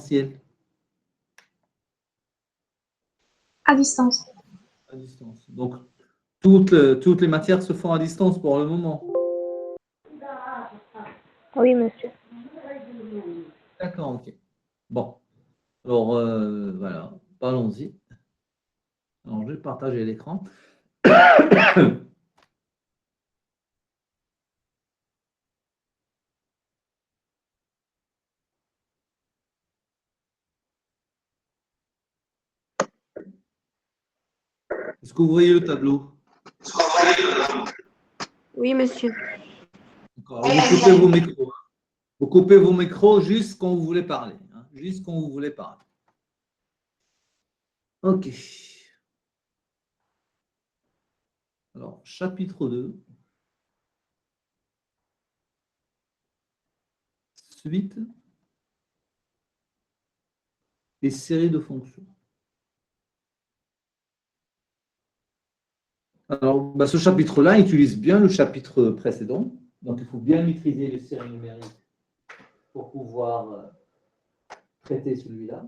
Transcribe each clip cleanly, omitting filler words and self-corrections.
présentiel? À distance. À distance. Donc, toutes les matières se font à distance pour le moment. Oui, monsieur. D'accord, ok. Bon. Alors, voilà. Allons-y. Alors, je vais partager l'écran. Est-ce que vous voyez le tableau? Oui, monsieur. D'accord. Alors, vous coupez vos micros. Vous coupez vos micros juste quand vous voulez parler. Hein, juste quand vous voulez parler. OK. Alors, chapitre 2. Suite et série de fonctions. Alors, ce chapitre-là utilise bien le chapitre précédent. Donc, il faut bien maîtriser les séries numériques pour pouvoir traiter celui-là.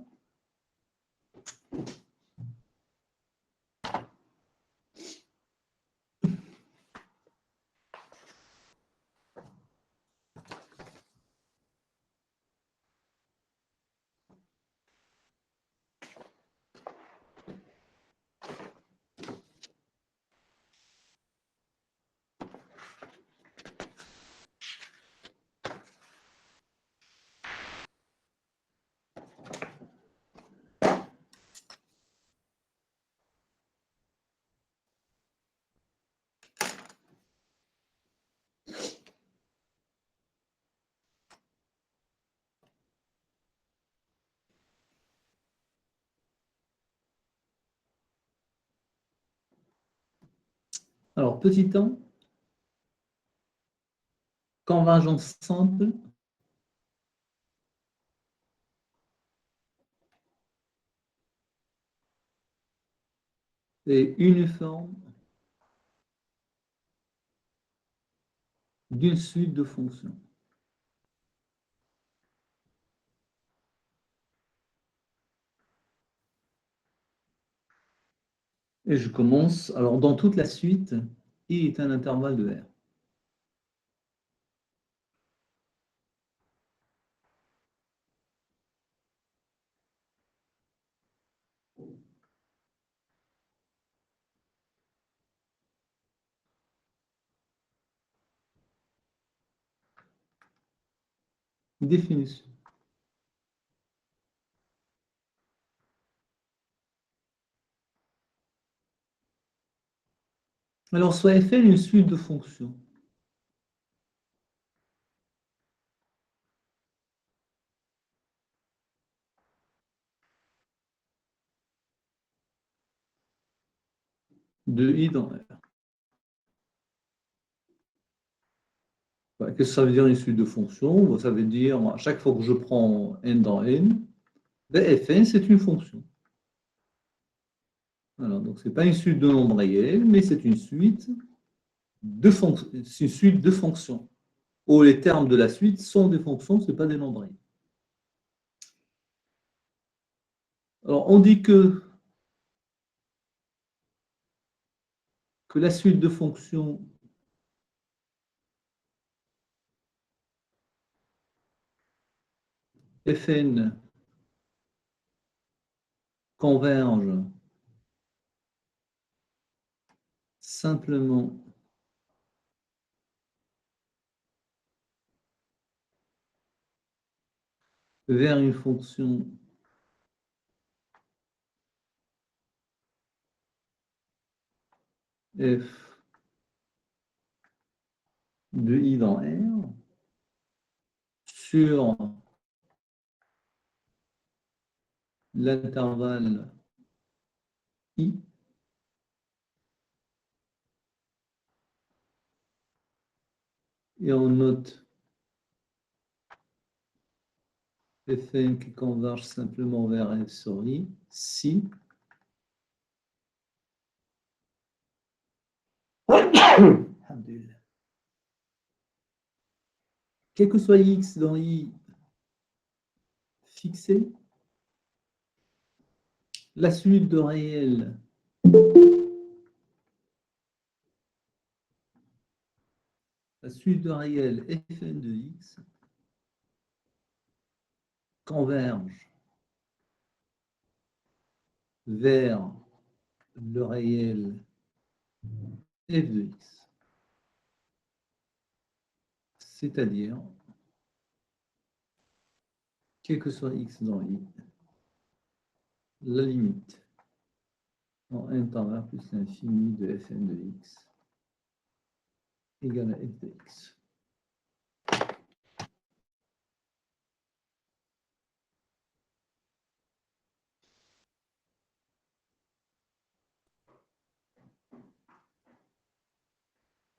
Alors, petit 1, convergence simple. Et uniforme d'une suite de fonctions. Et je commence. Alors, dans toute la suite, I est un intervalle de R. Définition. Alors, soit Fn une suite de fonctions. De I dans R. Qu'est-ce que ça veut dire une suite de fonctions? Ça veut dire, à chaque fois que je prends n dans n, Fn, c'est une fonction. Voilà, donc ce n'est pas une suite de nombres réels, mais c'est une suite de fonctions. Où les termes de la suite sont des fonctions, ce n'est pas des nombres réels. Alors, on dit que la suite de fonctions Fn converge simplement vers une fonction f de I dans R sur l'intervalle I et on note Fn qui converge simplement vers F sur I si quel que soit X dans I fixé, la suite de réels fn de x converge vers le réel f de x, c'est-à-dire, quel que soit x dans i, la limite en n par r plus l'infini de fn de x égale à f de x.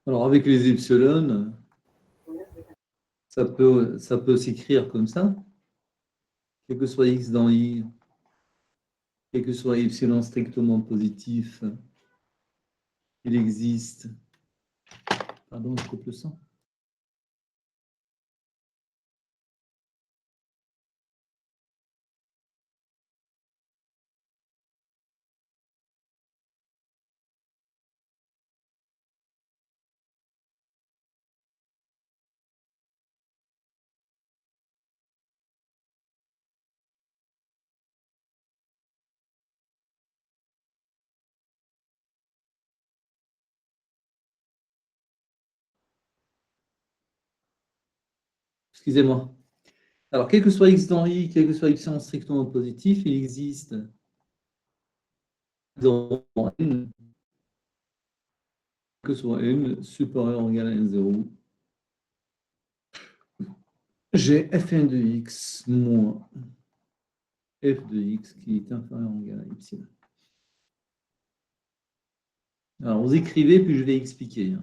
Alors, avec les epsilon, ça peut s'écrire comme ça. Quel que soit x dans i, quel que soit epsilon strictement positif, il existe. Pardon, je coupe le sang. Excusez-moi. Alors, quel que soit x dans i, quel que soit epsilon strictement positif, il existe dans n, que soit n supérieur ou égal à n0, j'ai fn de x moins f de x qui est inférieur ou égal à epsilon. Alors, vous écrivez, puis je vais expliquer.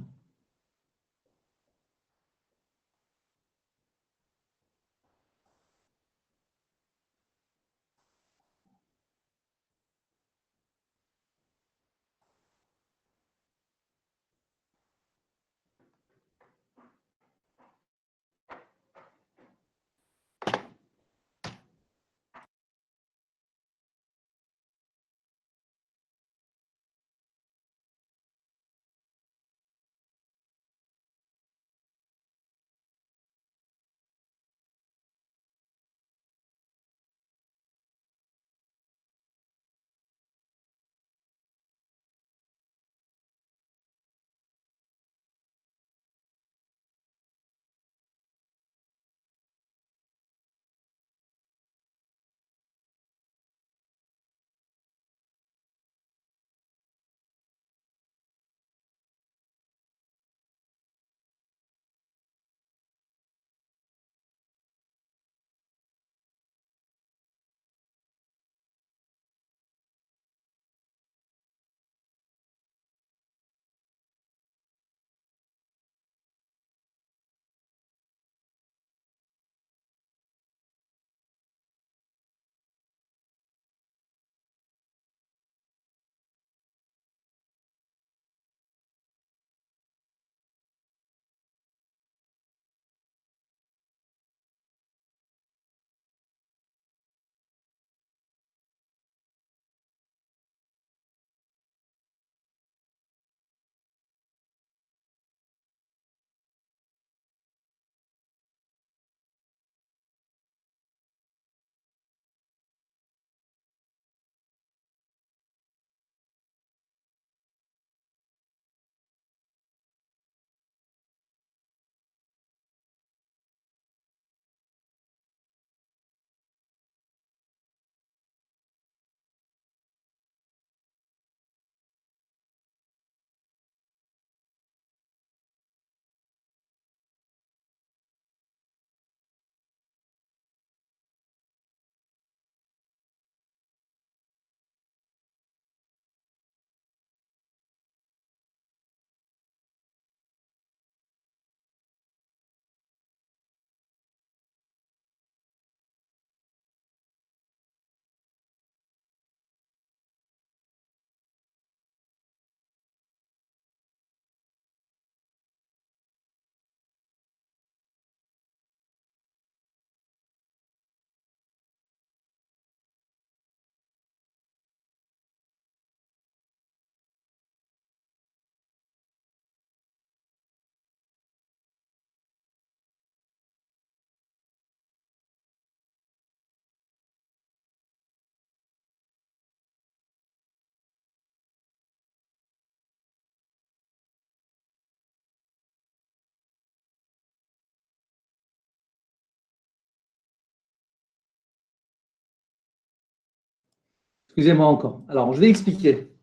Excusez-moi encore. Alors, je vais expliquer.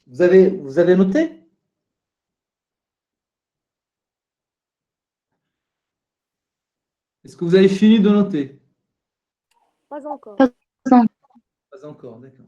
Vous avez noté? Est-ce que vous avez fini de noter? Pas encore. Pas encore. Pas encore, d'accord.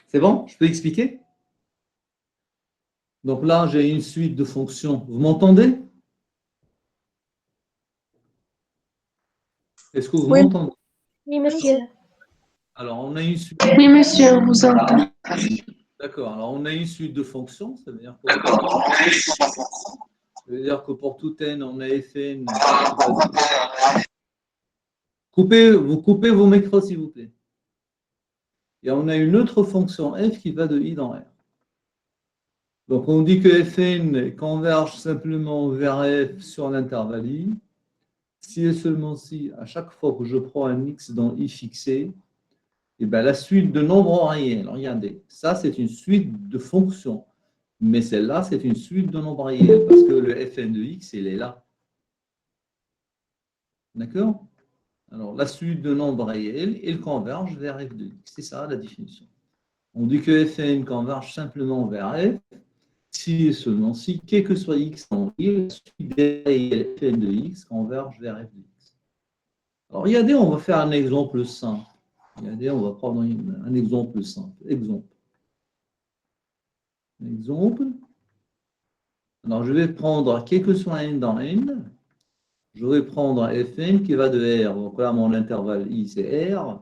C'est bon? Je peux expliquer? Donc là, j'ai une suite de fonctions. Vous m'entendez? Est-ce que vous Oui. m'entendez? Oui, monsieur. Alors, on a une suite. Oui, monsieur, on vous entend. D'accord. Alors, on a une suite de fonctions. Ça veut dire que pour tout n, on a fn. Vous coupez vos micros, s'il vous plaît. Et on a une autre fonction f qui va de i dans r. Donc, on dit que Fn converge simplement vers f sur l'intervalle i, si et seulement si, à chaque fois que je prends un x dans i fixé, et bien la suite de nombres réels, regardez, ça c'est une suite de fonctions, mais celle-là c'est une suite de nombres réels, parce que le Fn de x, il est là. D'accord? Alors, la suite de nombres réels, il converge vers f de x. C'est ça la définition. On dit que Fn converge simplement vers f, si et seulement si, quel que soit x en y, la suite des réels Fn de x converge vers f de x. Alors, regardez, on va faire un exemple simple. Regardez, on va prendre un exemple simple. Exemple. Alors, je vais prendre quel que soit n dans n, je vais prendre Fn qui va de R. Donc là, mon intervalle i, c'est R.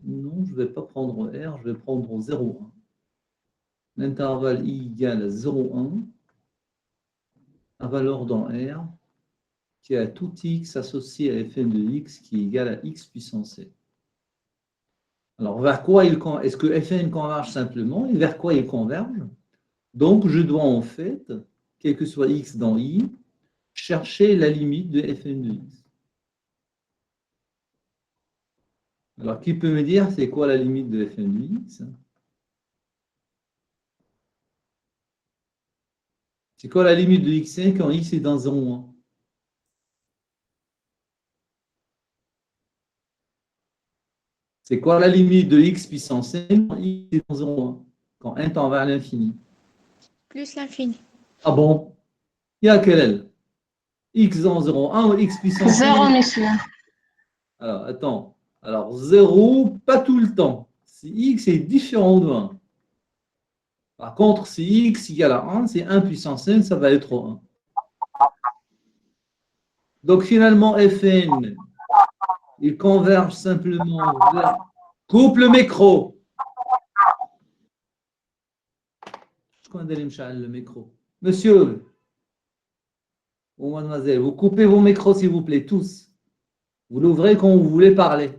Non, je ne vais pas prendre R, je vais prendre 0,1. L'intervalle i égale à 0,1, à valeur dans R, qui a tout x associé à Fn de x qui est égal à x puissance n. Alors, vers quoi est-ce que Fn converge simplement et vers quoi il converge? Donc, je dois en fait, quel que soit x dans i, chercher la limite de Fn de x. Alors, qui peut me dire c'est quoi la limite de Fn de x? C'est quoi la limite de x5 quand x est dans 0,1? C'est quoi la limite de x puissance n quand x est dans 0,1? Quand n tend vers l'infini. Plus l'infini. Ah bon? Il y a quelle L? X dans 0,1 ou x puissance n? 0, monsieur. Alors, attends. Alors, 0, pas tout le temps. Si x est différent de 1. Par contre, si x égale à 1, c'est 1 puissance n, ça va être 1. Donc, finalement, Fn, il converge simplement vers... Coupe le micro. Je connais le micro. Monsieur ou mademoiselle, vous coupez vos micros, s'il vous plaît, tous. Vous l'ouvrez quand vous voulez parler.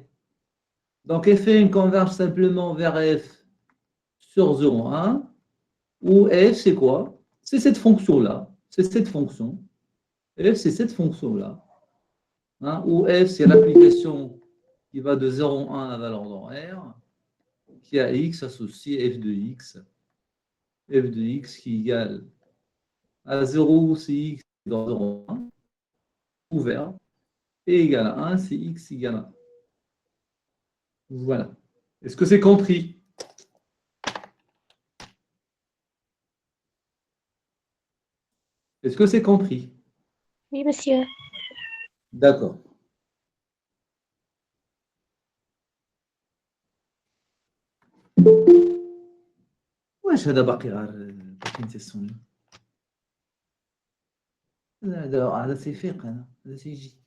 Donc, Fn converge simplement vers f sur 0,1. Où f, c'est quoi? C'est cette fonction-là. C'est cette fonction. F, c'est cette fonction-là. Hein, où f, c'est l'application qui va de 0,1 à la valeur dans R, qui a x associé f de x. F de x qui est égal à 0 si x est dans 0,1, ouvert, et égal à 1 si x égale à 1. Voilà. Est-ce que c'est compris? Est-ce que c'est compris? Oui, monsieur. D'accord. واش هذا باقي غير باقي تيسوني هذا سيفيق هذا سيجي.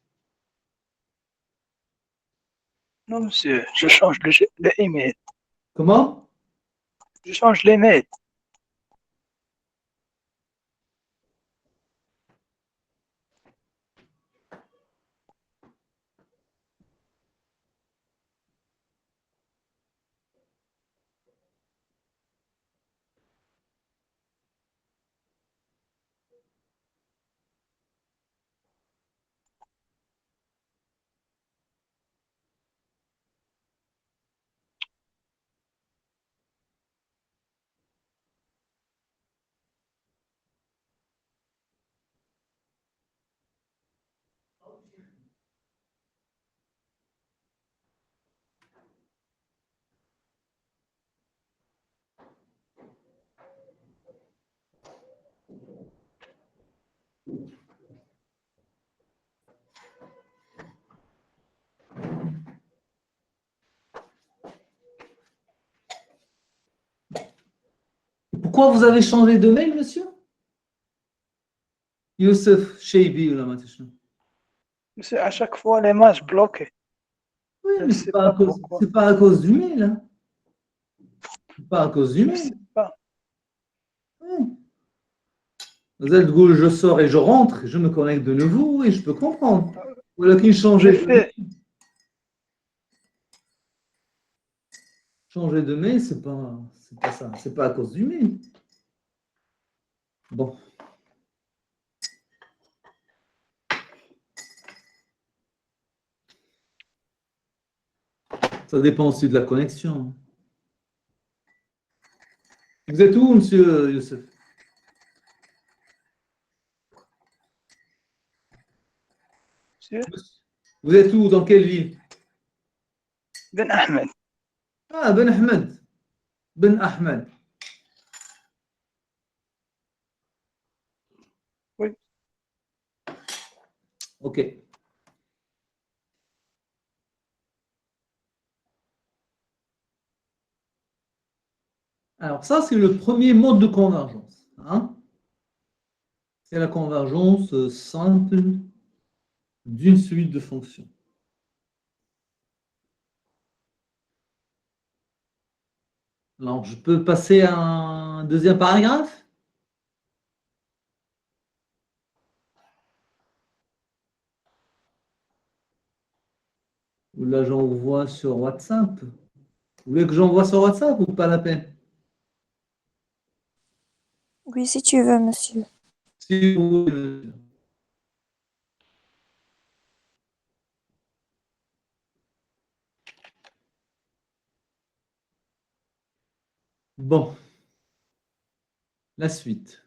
Non, monsieur, je change le email. Comment? Je change l'email. Pourquoi vous avez changé de mail, monsieur? Youssef Cheibi ou la Matishna. Monsieur, à chaque fois, les matchs bloqués. Oui, Je ne mais sais pas pourquoi. c'est pas à cause du mail. Hein. C'est pas à cause du Je ne mail. sais pas. Oui. Vous êtes goût, je sors et je rentre, je me connecte de nouveau et je peux comprendre. Voilà qu'il J'ai changeait de mail. fait, Changer de mail, c'est pas ça. C'est pas à cause du mail. Bon. Ça dépend aussi de la connexion. Vous êtes où, monsieur Youssef? Monsieur Vous êtes où? Dans quelle ville? Ben Ahmed. Ah, Ben Ahmed. Ben Ahmed. Oui. OK. Alors, ça, c'est le premier mode de convergence. Hein? C'est la convergence simple d'une suite de fonctions. Alors, je peux passer à un deuxième paragraphe? Ou là, j'envoie sur WhatsApp. Vous voulez que j'envoie sur WhatsApp ou pas la peine? Oui, si tu veux, monsieur. Si vous voulez. Bon, la suite.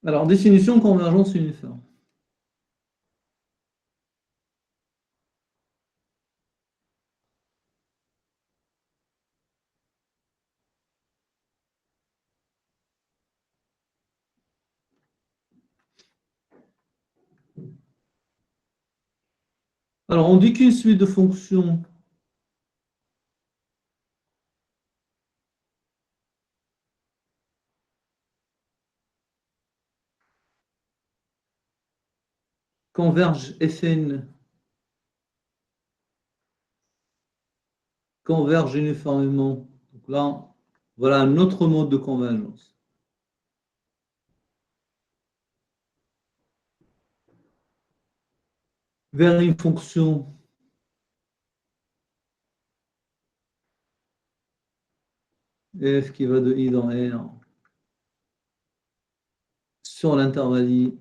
Alors, définition convergence uniforme. Alors, on dit qu'une suite de fonctions converge Fn converge uniformément. Donc là, voilà un autre mode de convergence. Vers une fonction f qui va de i dans R sur l'intervalle i.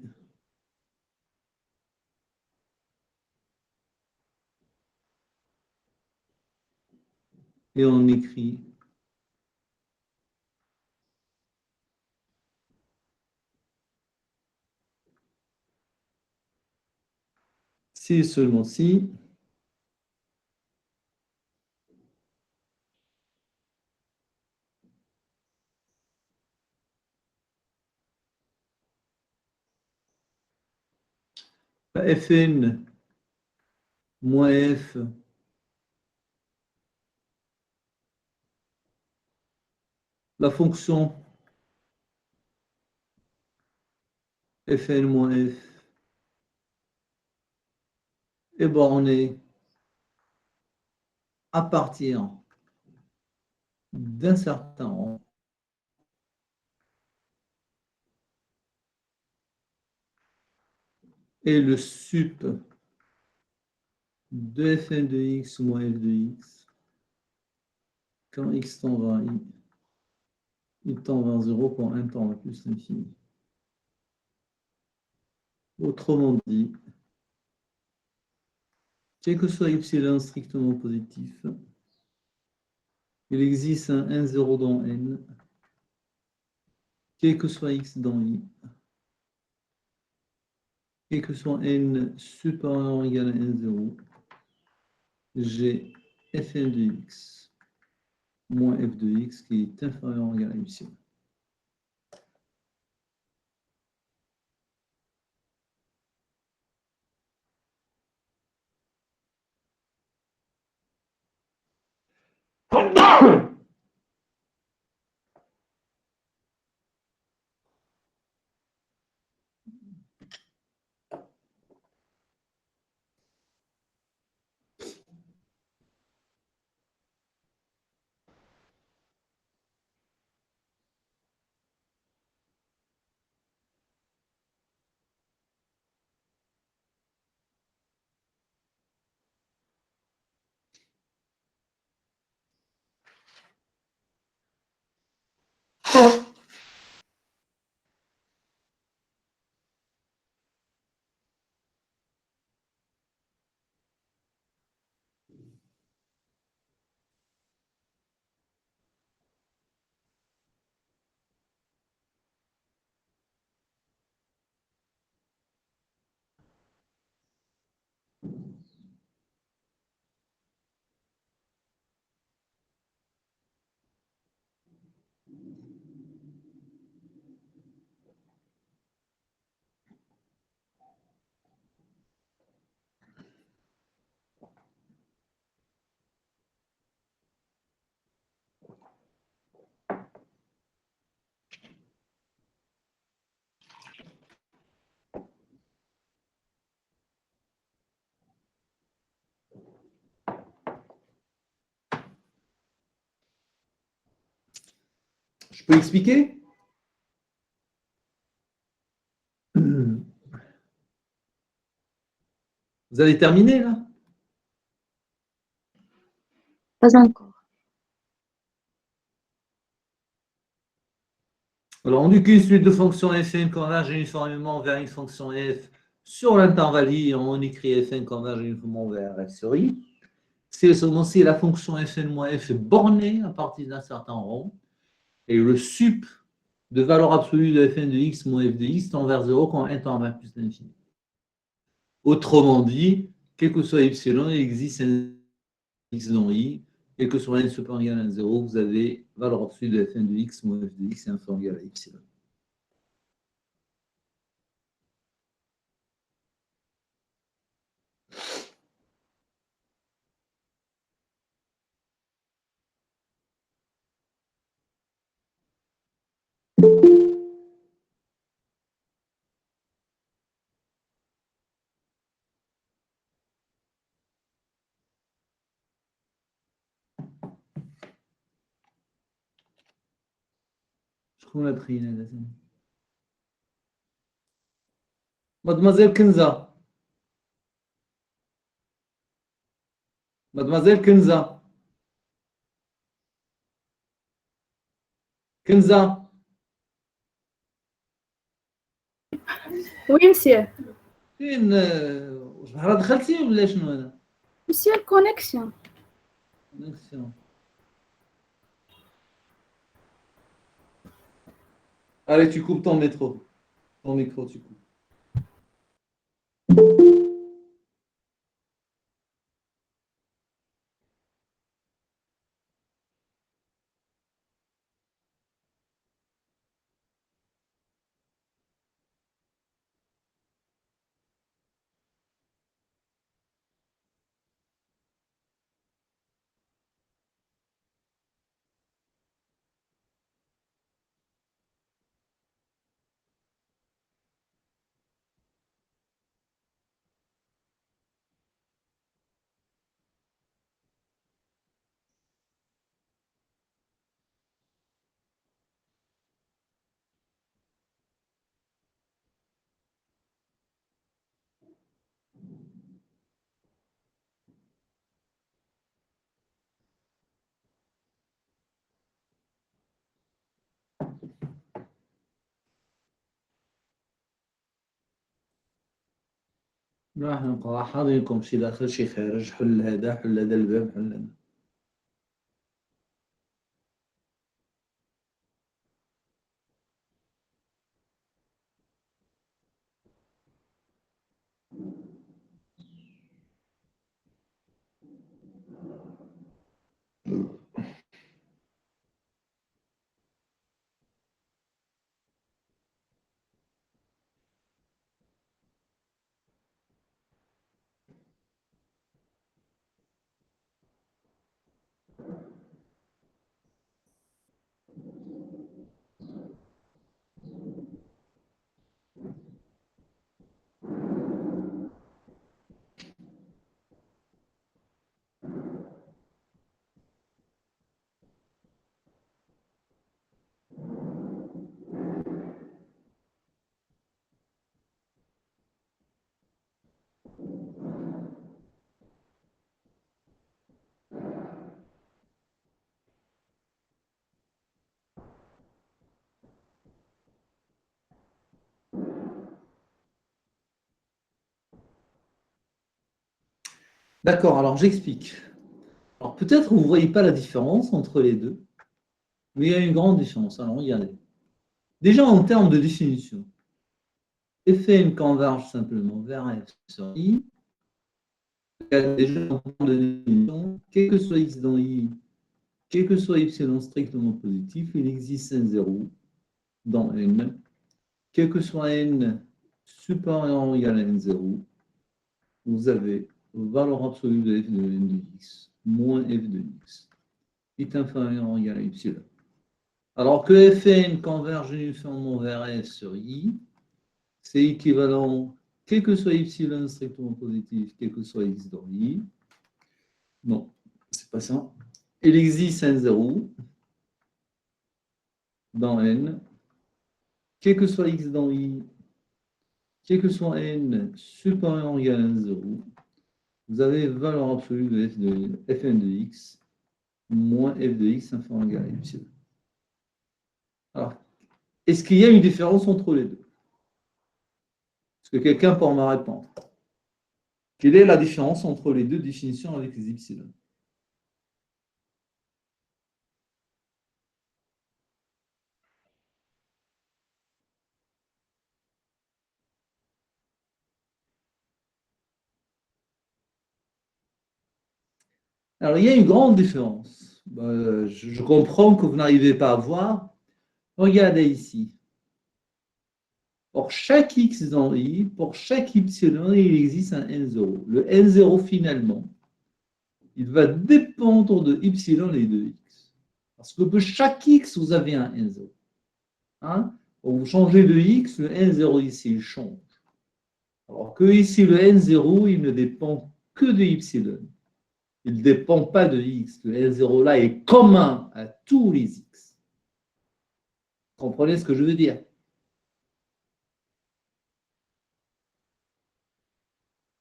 Et on écrit si et seulement si Fn moins f la fonction Fn moins f est bornée à partir d'un certain rang et le sup de Fn de x moins f de x quand x tend vers i, il tend vers 0 quand n tend vers plus l'infini. Autrement dit, quel que soit epsilon strictement positif, il existe un n0 dans n, quel que soit x dans i, quel que soit n supérieur ou égal à n0, j'ai fn de x moins f de x qui est inférieur ou égal à epsilon. Je peux expliquer? Vous avez terminé là? Pas encore. Alors, on dit qu'une suite de fonctions Fn converge uniformément vers une fonction f sur l'intervalle i, on écrit Fn converge uniformément vers f sur i. C'est seulement si la fonction Fn moins f est bornée à partir d'un certain rond, et le sup de valeur absolue de Fn de x moins f de x tend vers 0 quand n tend vers plus l'infini. Autrement dit, quel que soit epsilon, il existe un x dans i, quel que soit n supérieur ou égal à 0, vous avez valeur absolue de Fn de x moins f de x inférieur ou égal à epsilon. Je trouve la pris, là. Mademoiselle Kenza. Mademoiselle Kenza. Kenza. Oui, monsieur. فين شحال دخلتي ولا شنو هذا؟ Monsieur, connexion. Connexion. Allez, tu coupes ton métro. Ton micro, tu coupes. راح نبقى حاضركم شي داخل شي خارج، حل هذا حل هذا الباب حل هذا. D'accord, alors j'explique. Alors peut-être vous ne voyez pas la différence entre les deux, mais il y a une grande différence. Alors regardez. Déjà en termes de définition, Fn converge simplement vers f sur i. Déjà en termes de définition, quel que soit x dans i, quel que soit epsilon strictement positif, il existe un 0 dans n, quel que soit n supérieur ou égal à n0, vous avez valeur absolue de f de n de x moins f de x est inférieur ou égal à epsilon. Alors que Fn converge uniformément vers S sur I, c'est équivalent, quel que soit epsilon strictement positif, quel que soit x dans I. Non, c'est pas ça. Il existe un 0 dans N, quel que soit x dans I, quel que soit N supérieur ou égal à 0, vous avez valeur absolue de Fn de x moins f de x inférieur ou égal à epsilon. Alors, est-ce qu'il y a une différence entre les deux? Est-ce que quelqu'un peut me répondre? Quelle est la différence entre les deux définitions avec les epsilon? Alors, il y a une grande différence. Je comprends que vous n'arrivez pas à voir. Regardez ici. Pour chaque x dans I, pour chaque epsilon, il existe un n0. Le n0, finalement, il va dépendre de epsilon et de x. Parce que pour chaque x, vous avez un n0. Hein? Quand vous changez de x, le n0 ici, il change. Alors que ici, le n0, il ne dépend que de epsilon. Il ne dépend pas de x. Le n0 là est commun à tous les x. Vous comprenez ce que je veux dire?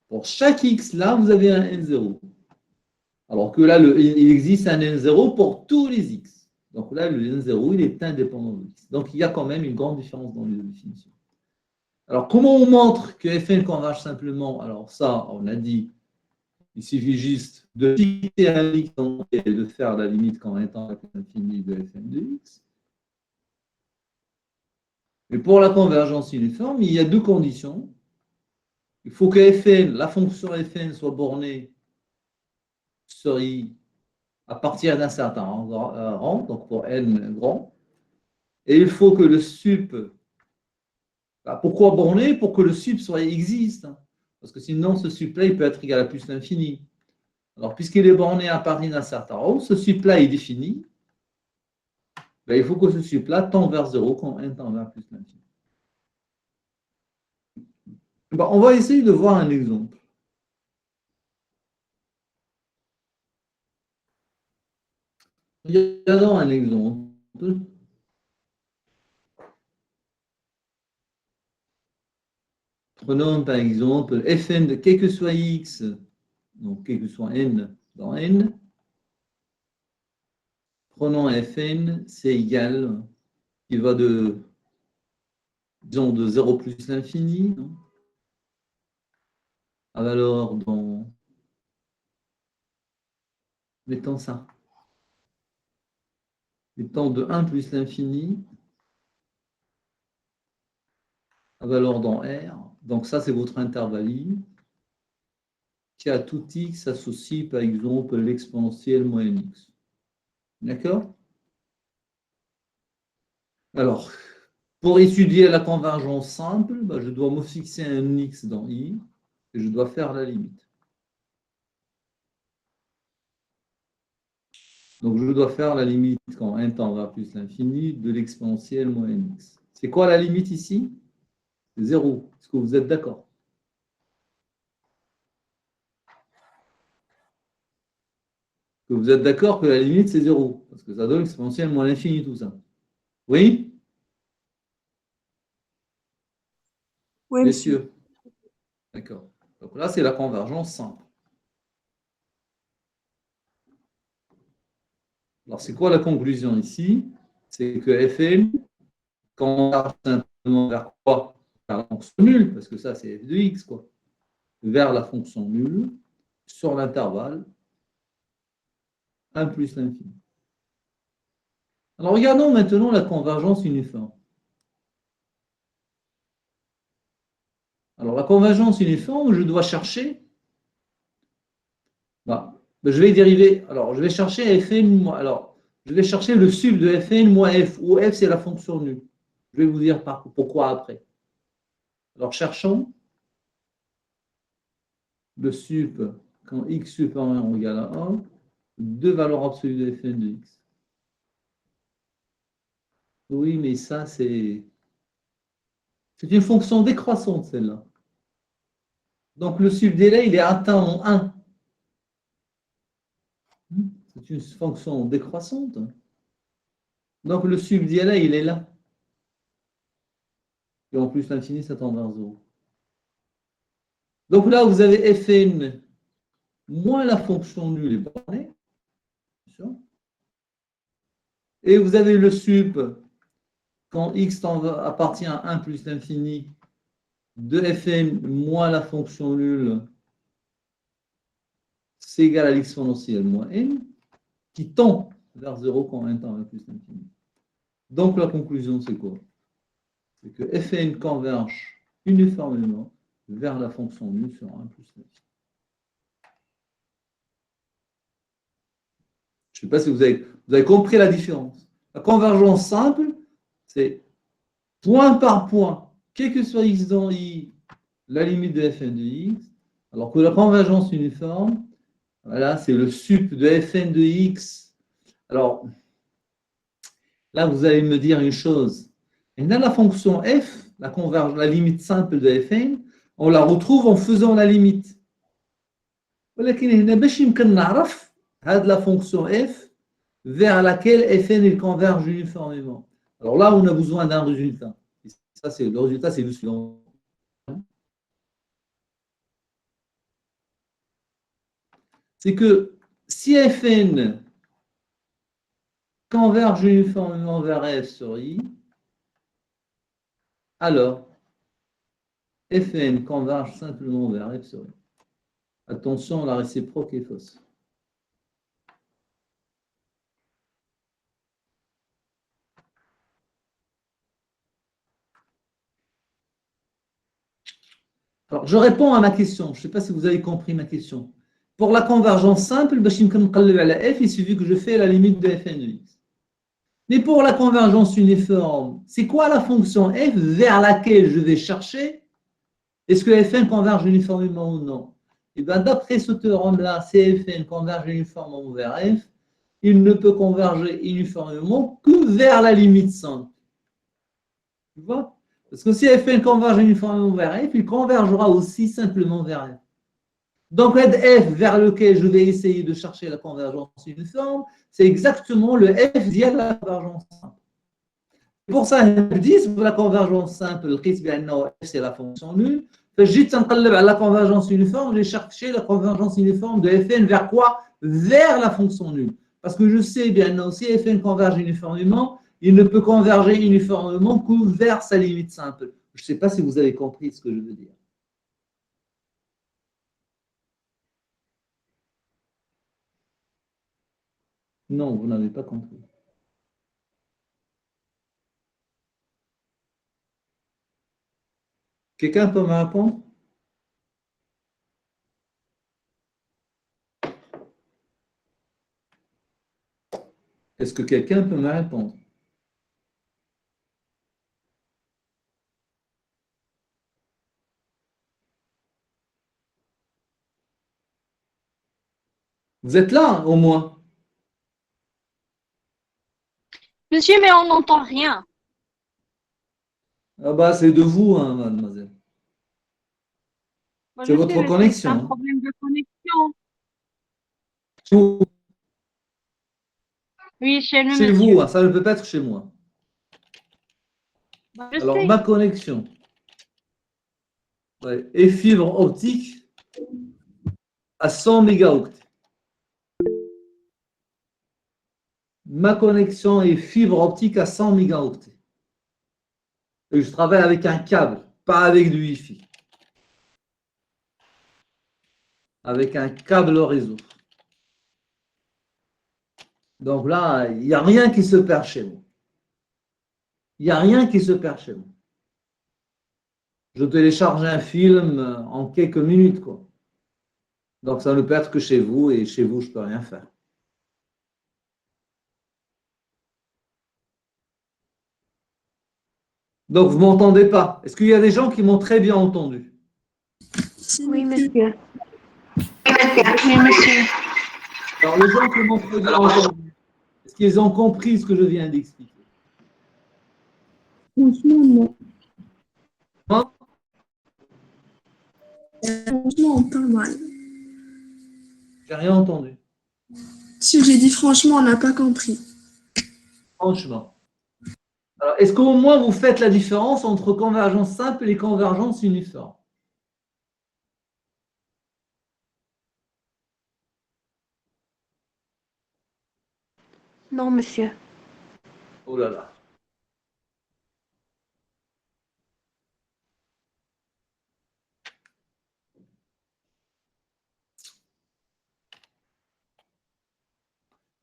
Pour chaque x là, vous avez un n0. Alors que là, il existe un n0 pour tous les x. Donc là, le n0, il est indépendant de x. Donc il y a quand même une grande différence dans les deux définitions. Alors comment on montre que Fn converge simplement? Alors ça, on a dit, il suffit juste de fixer un x et de faire la limite quand n tend à l'infini de Fn de x. Mais pour la convergence uniforme, il y a deux conditions. Il faut que Fn, la fonction Fn soit bornée sur I à partir d'un certain rang, donc pour n grand. Et il faut que le sup, pourquoi borner? Pour que le sup soit existe. Parce que sinon, ce sup-là, il peut être égal à plus l'infini. Alors, puisqu'il est borné à partir d'un certain rang, ce sup-là est défini. Ben, il faut que ce sup-là tend vers 0 quand n tend vers plus l'infini. Ben, on va essayer de voir un exemple. Regardons un exemple. Prenons par exemple Fn de quel que soit x, donc quel que soit n dans n. Prenons Fn, c'est égal, qui va de, disons, de 0 plus l'infini, à valeur dans, mettons ça, étant de 1 plus l'infini, à valeur dans R. Donc ça, c'est votre intervalle I, qui à tout x associe par exemple l'exponentielle moins x. D'accord? Alors, pour étudier la convergence simple, je dois me fixer un x dans I et je dois faire la limite. Donc, je dois faire la limite quand n tend vers plus l'infini de l'exponentielle moins x. C'est quoi la limite ici? 0. Est-ce que vous êtes d'accord? Que vous êtes d'accord que la limite, c'est 0, parce que ça donne exponentielle moins l'infini, tout ça. Oui? Oui, monsieur. Messieurs? D'accord. Donc là, c'est la convergence simple. Alors, c'est quoi la conclusion ici? C'est que Fn converge simplement vers quoi? Vers la fonction nulle, parce que ça, c'est f de x, quoi. Vers la fonction nulle sur l'intervalle 1 plus l'infini. Alors, regardons maintenant la convergence uniforme. Alors, la convergence uniforme, je dois chercher. Je vais dériver. Alors, je vais chercher Fn. Alors, Je vais chercher le sub de Fn moins f, où f c'est la fonction nulle. Je vais vous dire pourquoi après. Alors cherchons le sup quand x supérieur ou égal à 1, deux valeurs absolues de Fn de x. Oui, mais ça c'est une fonction décroissante celle-là. Donc le sub délai il est atteint en 1. C'est une fonction décroissante. Donc le sub délai il est là. Et en plus l'infini ça tend vers 0. Donc là vous avez Fn moins la fonction nulle est bornée. Et vous avez le sup quand x appartient à 1 plus l'infini de Fn moins la fonction nulle, c'est égal à l'exponentielle moins n, qui tend vers 0 quand n tend à 1 plus l'infini. Donc la conclusion, c'est quoi? C'est que Fn converge uniformément vers la fonction nulle sur 1 plus l'infini. Je ne sais pas si vous avez compris la différence. La convergence simple, c'est point par point, quel que soit x dans i, la limite de Fn de x, alors que la convergence uniforme, voilà, c'est le sup de Fn de x. Alors, là, vous allez me dire une chose. Et dans la fonction f, la limite simple de Fn, on la retrouve en faisant la limite. ولكن هنا باش يمكن نعرف هذه la fonction f vers laquelle Fn il converge uniformément. Alors là, on a besoin d'un résultat. Ça, le résultat, c'est le suivant. C'est que si Fn converge uniformément vers f sur i, alors Fn converge simplement vers f sur i. Attention, la réciproque est fausse. Alors, je réponds à ma question. Je ne sais pas si vous avez compris ma question. Pour la convergence simple, il suffit que je fais la limite de Fn de x. Mais pour la convergence uniforme, c'est quoi la fonction f vers laquelle je vais chercher? Est-ce que Fn converge uniformément ou non? Et bien, d'après ce théorème-là, si Fn converge uniformément vers f, il ne peut converger uniformément que vers la limite simple. Tu vois? Parce que si Fn converge uniformément vers f, il convergera aussi simplement vers f. Donc, f vers lequel je vais essayer de chercher la convergence uniforme, c'est exactement le f via la convergence simple. Pour ça, ils disent que la convergence simple, le f c'est la fonction nulle. J'ai la convergence uniforme, j'ai cherché la convergence uniforme de Fn vers quoi? Vers la fonction nulle. Parce que je sais bien, si Fn converge uniformément, il ne peut converger uniformément que vers sa limite simple. Je ne sais pas si vous avez compris ce que je veux dire. Non, vous n'avez pas compris. Quelqu'un peut me répondre? Est-ce que quelqu'un peut me répondre? Vous êtes là, au moins? Monsieur, mais on n'entend rien. Ah bah, c'est de vous, hein, mademoiselle. Moi, C'est je votre sais, monsieur, connexion. c'est un problème de connexion. Oui, chez le Chez monsieur. vous, hein, ça ne peut pas être chez moi. Je Alors, sais. ma connexion est fibre optique à 100 mégaoctets. Ma connexion est fibre optique à 100 mégaoctets. Et je travaille avec un câble, pas avec du Wi-Fi. Avec un câble réseau. Donc là, il n'y a rien qui se perd chez moi. Il n'y a rien qui se perd chez moi. Je télécharge un film en quelques minutes, quoi. Donc ça ne peut être que chez vous, et chez vous, je ne peux rien faire. Donc, vous ne m'entendez pas. Est-ce qu'il y a des gens qui m'ont très bien entendu? Oui, monsieur. Oui, monsieur. Alors, les gens qui m'ont très bien entendu, est-ce qu'ils ont compris ce que je viens d'expliquer? Franchement, non. Hein? Franchement, pas mal. J'ai rien entendu. Si j'ai dit franchement, on n'a pas compris. Franchement. Alors, est-ce qu'au moins vous faites la différence entre convergence simple et convergence uniforme? Non, monsieur. Oh là là.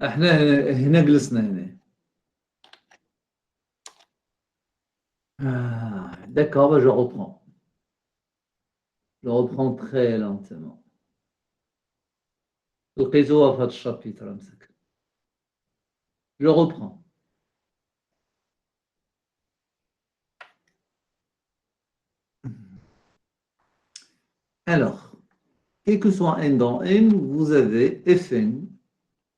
احنا هنا جلسنا هنا. D'accord, bah, je reprends. Je reprends très lentement. لقيتوها في هذا الشابيتر مسك. Je reprends. Alors, quel que soit n dans n, vous avez fn,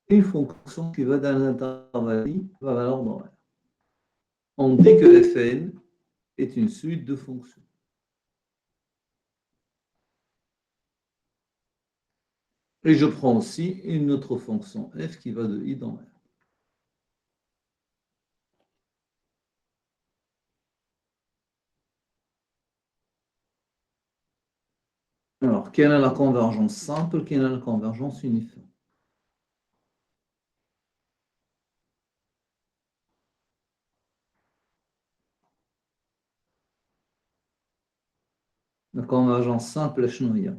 une fonction qui va dans l'intervalle i, va valoir dans r. On dit que fn est une suite de fonctions. Et je prends aussi une autre fonction f qui va de i dans r. Alors, quelle est la convergence simple, quelle est la convergence uniforme? La convergence simple, شنو هي?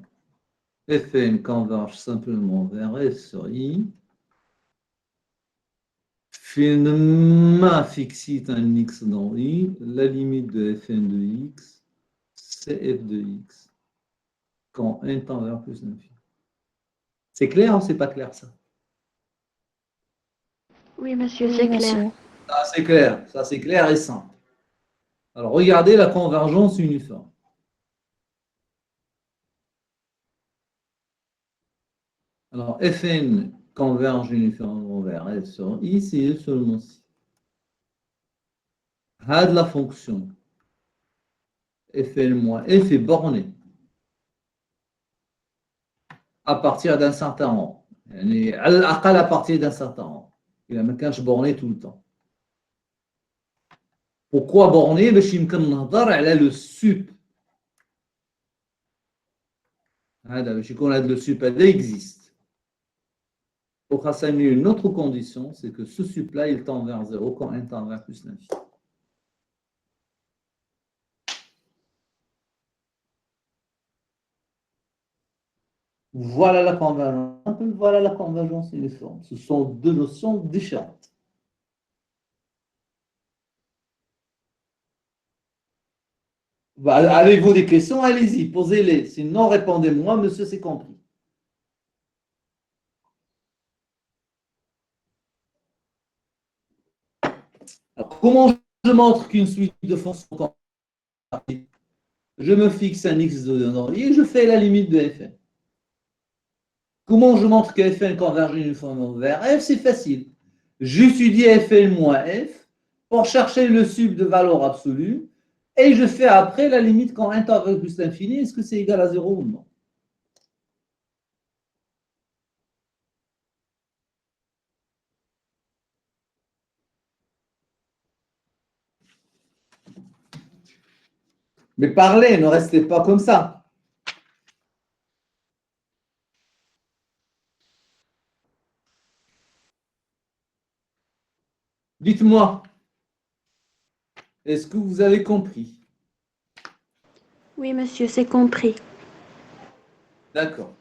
Fn converge simplement vers f sur i. Finalement, fixite un x dans i, la limite de Fn de x, c'est f de x, quand n tend vers plus l'infini. C'est clair ou c'est pas clair ça? Oui, monsieur, Oui, c'est clair. monsieur. Ça c'est clair et simple. Alors regardez la convergence uniforme. Alors Fn converge uniformément vers f sur i, c'est seulement si. Had la fonction Fn moins f est bornée à partir d'un certain rang. يعني على الأقل à partir d'un certain rang. Il a كانش borné tout le temps. Pourquoi borné? باش يمكن نهضر على le sup. هذا باش يكون هذا le sup هذا existe. وخاصة une autre condition, c'est que ce sup là il tend vers 0 quand n tend vers plus l'infini. Voilà la convergence, voilà la convergence uniforme. Ce sont deux notions différentes. Bah, avez-vous des questions? Allez-y, posez-les. Sinon, répondez-moi, monsieur, c'est compris. Alors, comment je montre qu'une suite de fonctions convergent? Je me fixe un x dans i et je fais la limite de fn. Comment je montre que fn converge uniformément vers f? C'est facile. J'étudie fn moins f pour chercher le sub de valeur absolue et je fais après la limite quand n tend vers plus l'infini. Est-ce que c'est égal à 0 ou non? Mais parlez, ne restez pas comme ça. Dites-moi, est-ce que vous avez compris? Oui, monsieur, c'est compris. D'accord.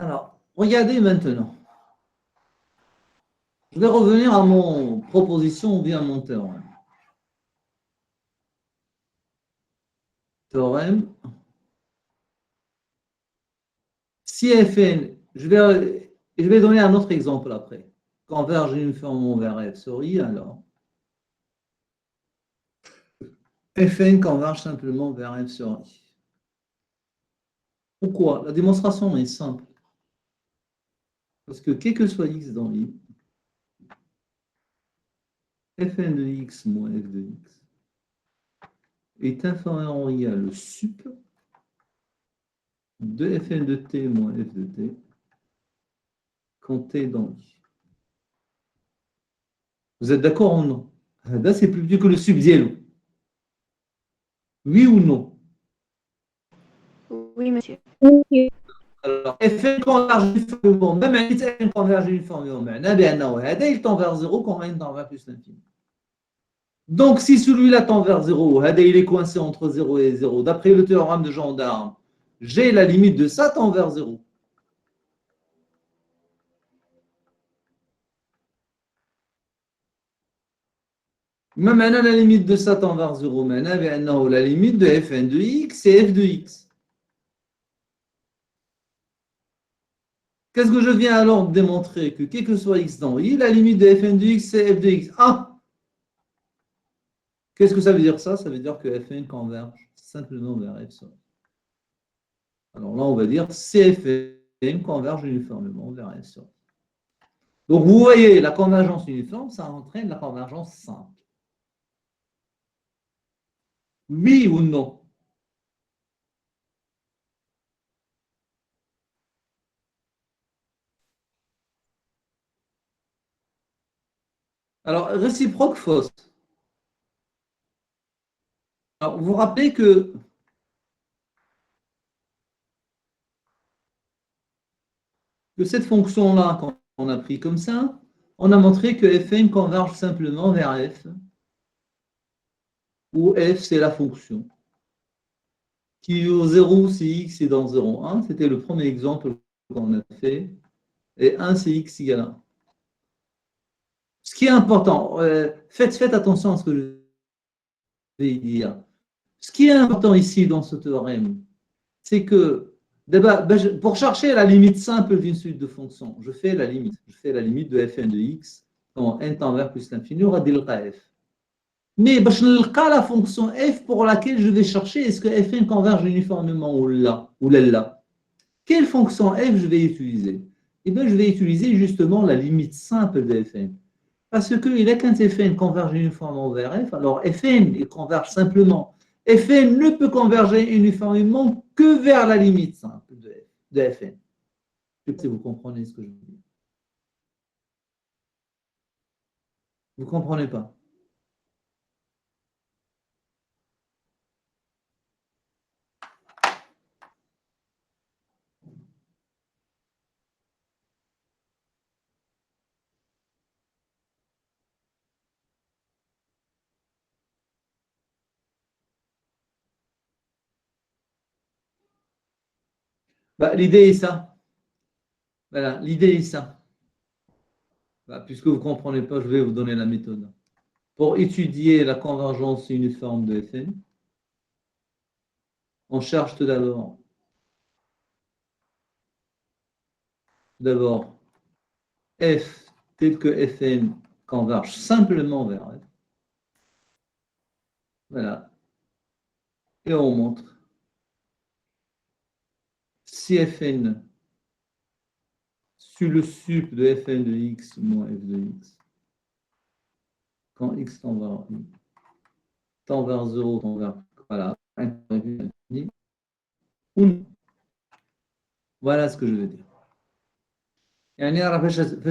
Alors, regardez maintenant. Je vais revenir à mon proposition ou bien à mon théorème. Théorème. Si Fn, je vais donner un autre exemple après. Converge uniformément vers F sur I, alors. Fn converge simplement vers F sur I. Pourquoi? La démonstration est simple. Parce que quel que soit x dans I, Fn de x moins f de x est inférieur en I à le sup de Fn de t moins f de t quand t dans I. Vous êtes d'accord ou non? Là, c'est plus petit que le sup diélo. Oui ou non? Oui, monsieur. Alors, Fn converge uniformément, même un Fn converge uniformément, il tend vers 0 quand n tend vers plus l'infini. Donc, si celui-là tend vers 0, il est coincé entre 0 et 0, d'après le théorème de Gendarme, j'ai la limite de ça tend vers 0. Même maintenant, la limite de ça tend vers 0, maintenant, la limite de Fn de x, c'est f de x. Qu'est-ce que je viens alors de démontrer? Que quel que soit x dans i, la limite de Fn de x, c'est f de x. Ah! Qu'est-ce que ça veut dire ça? Ça veut dire que Fn converge simplement vers f sur i. Alors là, on va dire CFN converge uniformément vers f sur i. Donc, vous voyez, la convergence uniforme, ça entraîne la convergence simple. Oui ou non? Alors, réciproque fausse. Alors, vous vous rappelez que cette fonction-là, quand on a pris comme ça, on a montré que Fn converge simplement vers f, où f, c'est la fonction, qui au 0, c'est x est dans 0, 1. C'était le premier exemple qu'on a fait. Et 1, c'est x égale 1. Ce qui est important, faites attention à ce que je vais dire. Ce qui est important ici dans ce théorème, c'est que pour chercher la limite simple d'une suite de fonctions, je fais la limite de Fn de x quand n tend vers plus l'infini, on va dire f. Mais je la fonction f pour laquelle je vais chercher est-ce que Fn converge uniformément ou là. Quelle fonction f je vais utiliser? Eh bien, je vais utiliser justement la limite simple de Fn. Parce qu'il est qu'un Fn converge uniformément vers f, alors Fn il converge simplement. Fn ne peut converger uniformément que vers la limite simple de Fn. Je sais que vous comprenez ce que je veux dire. Vous ne comprenez pas? L'idée est ça. Voilà, l'idée est ça. Puisque vous ne comprenez pas, je vais vous donner la méthode. Pour étudier la convergence uniforme de Fn, on cherche tout d'abord f tel que Fn converge simplement vers f. Voilà. Et on montre si Fn sur le sup de Fn de x moins f de x, quand x tend vers 0, tend vers voilà, infini, ou non. Voilà ce que je veux dire. Et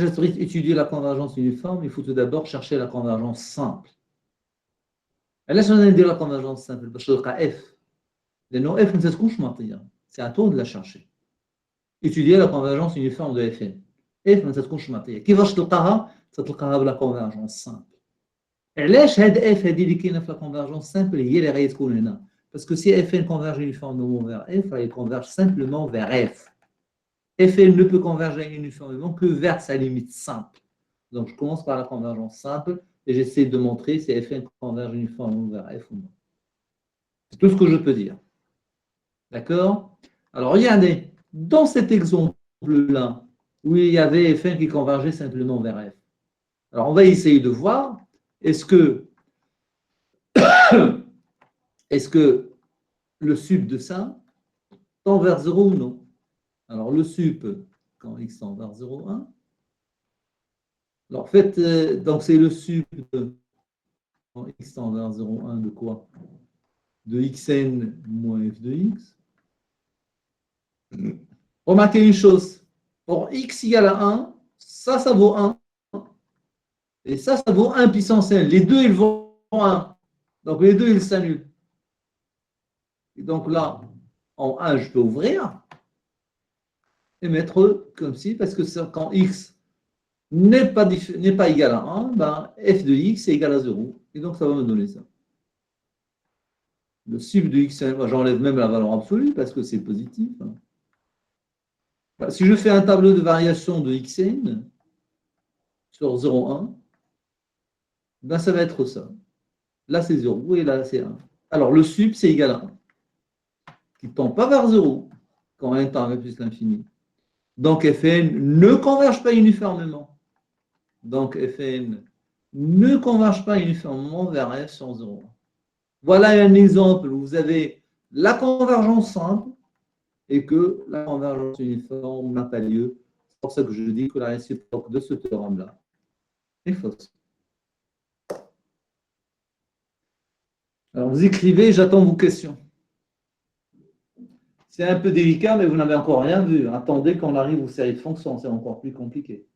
pour étudier la convergence uniforme, il faut tout d'abord chercher la convergence simple. Et là, je vais dire la convergence simple, parce que f. F ne se trouve pas. C'est à toi de la chercher. Étudier la convergence uniforme de Fn. F ما تتكونش معطيه كيفاش تلقاها بلا convergence simple. علاش هاد F هذه اللي كاينه في la convergence simple هي اللي غادي تكون هنا. Parce que si Fn converge uniformément vers F, il converge simplement vers F. Fn ne peut converger uniformément que vers sa limite simple. Donc, je commence par la convergence simple et j'essaie de montrer si Fn converge uniformément vers F ou non. C'est tout ce que je peux dire. D'accord? Alors, regardez, dans cet exemple-là, où il y avait Fn qui convergeait simplement vers F. Alors, on va essayer de voir, est-ce que, est-ce que le sup de ça tend vers 0 ou non? Alors, le sup, quand x tend vers 0, 1. Alors, en fait, donc c'est le sup de quand x tend vers 0, 1 de quoi? De xn moins f de x. Remarquez une chose. Pour x égale à 1, ça vaut 1. Et ça vaut 1 puissance n. Les deux, ils vont 1. Donc, les deux, ils s'annulent. Et donc là, en 1, je peux ouvrir et mettre comme ci, parce que quand x n'est pas égal à 1, ben, f de x est égal à 0. Et donc, ça va me donner ça. Le sup de x, moi j'enlève même la valeur absolue parce que c'est positif. Si je fais un tableau de variation de xn sur 0,1, ben ça va être ça. Là c'est 0 et là c'est 1. Alors le sup c'est égal à 1, qui ne tend pas vers 0 quand n tend vers plus l'infini. Donc Fn ne converge pas uniformément. Donc Fn ne converge pas uniformément vers f sur 0,1. Voilà un exemple où vous avez la convergence simple et que la convergence uniforme n'a pas lieu. C'est pour ça que je dis que la réciproque de ce théorème-là est fausse. Alors, vous écrivez, j'attends vos questions. C'est un peu délicat, mais vous n'avez encore rien vu. Attendez qu'on arrive aux séries de fonctions, c'est encore plus compliqué.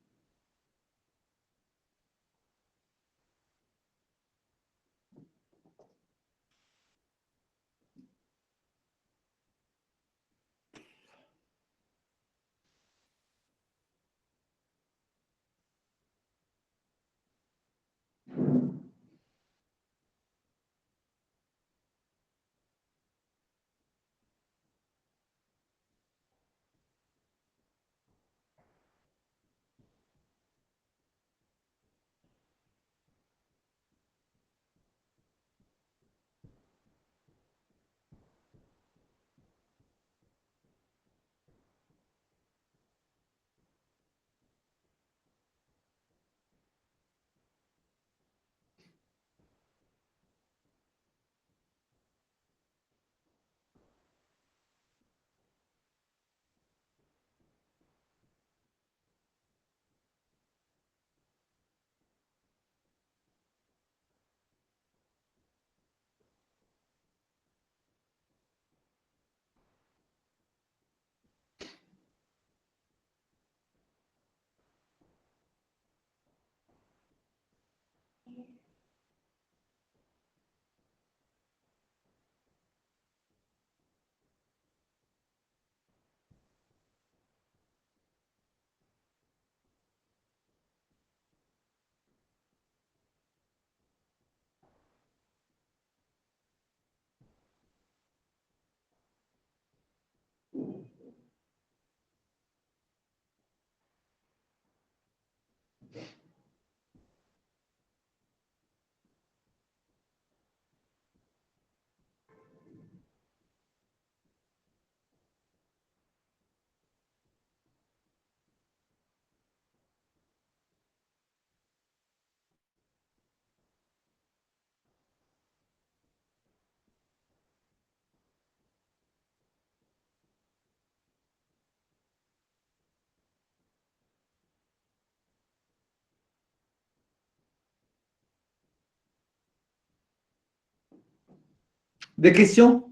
Des questions?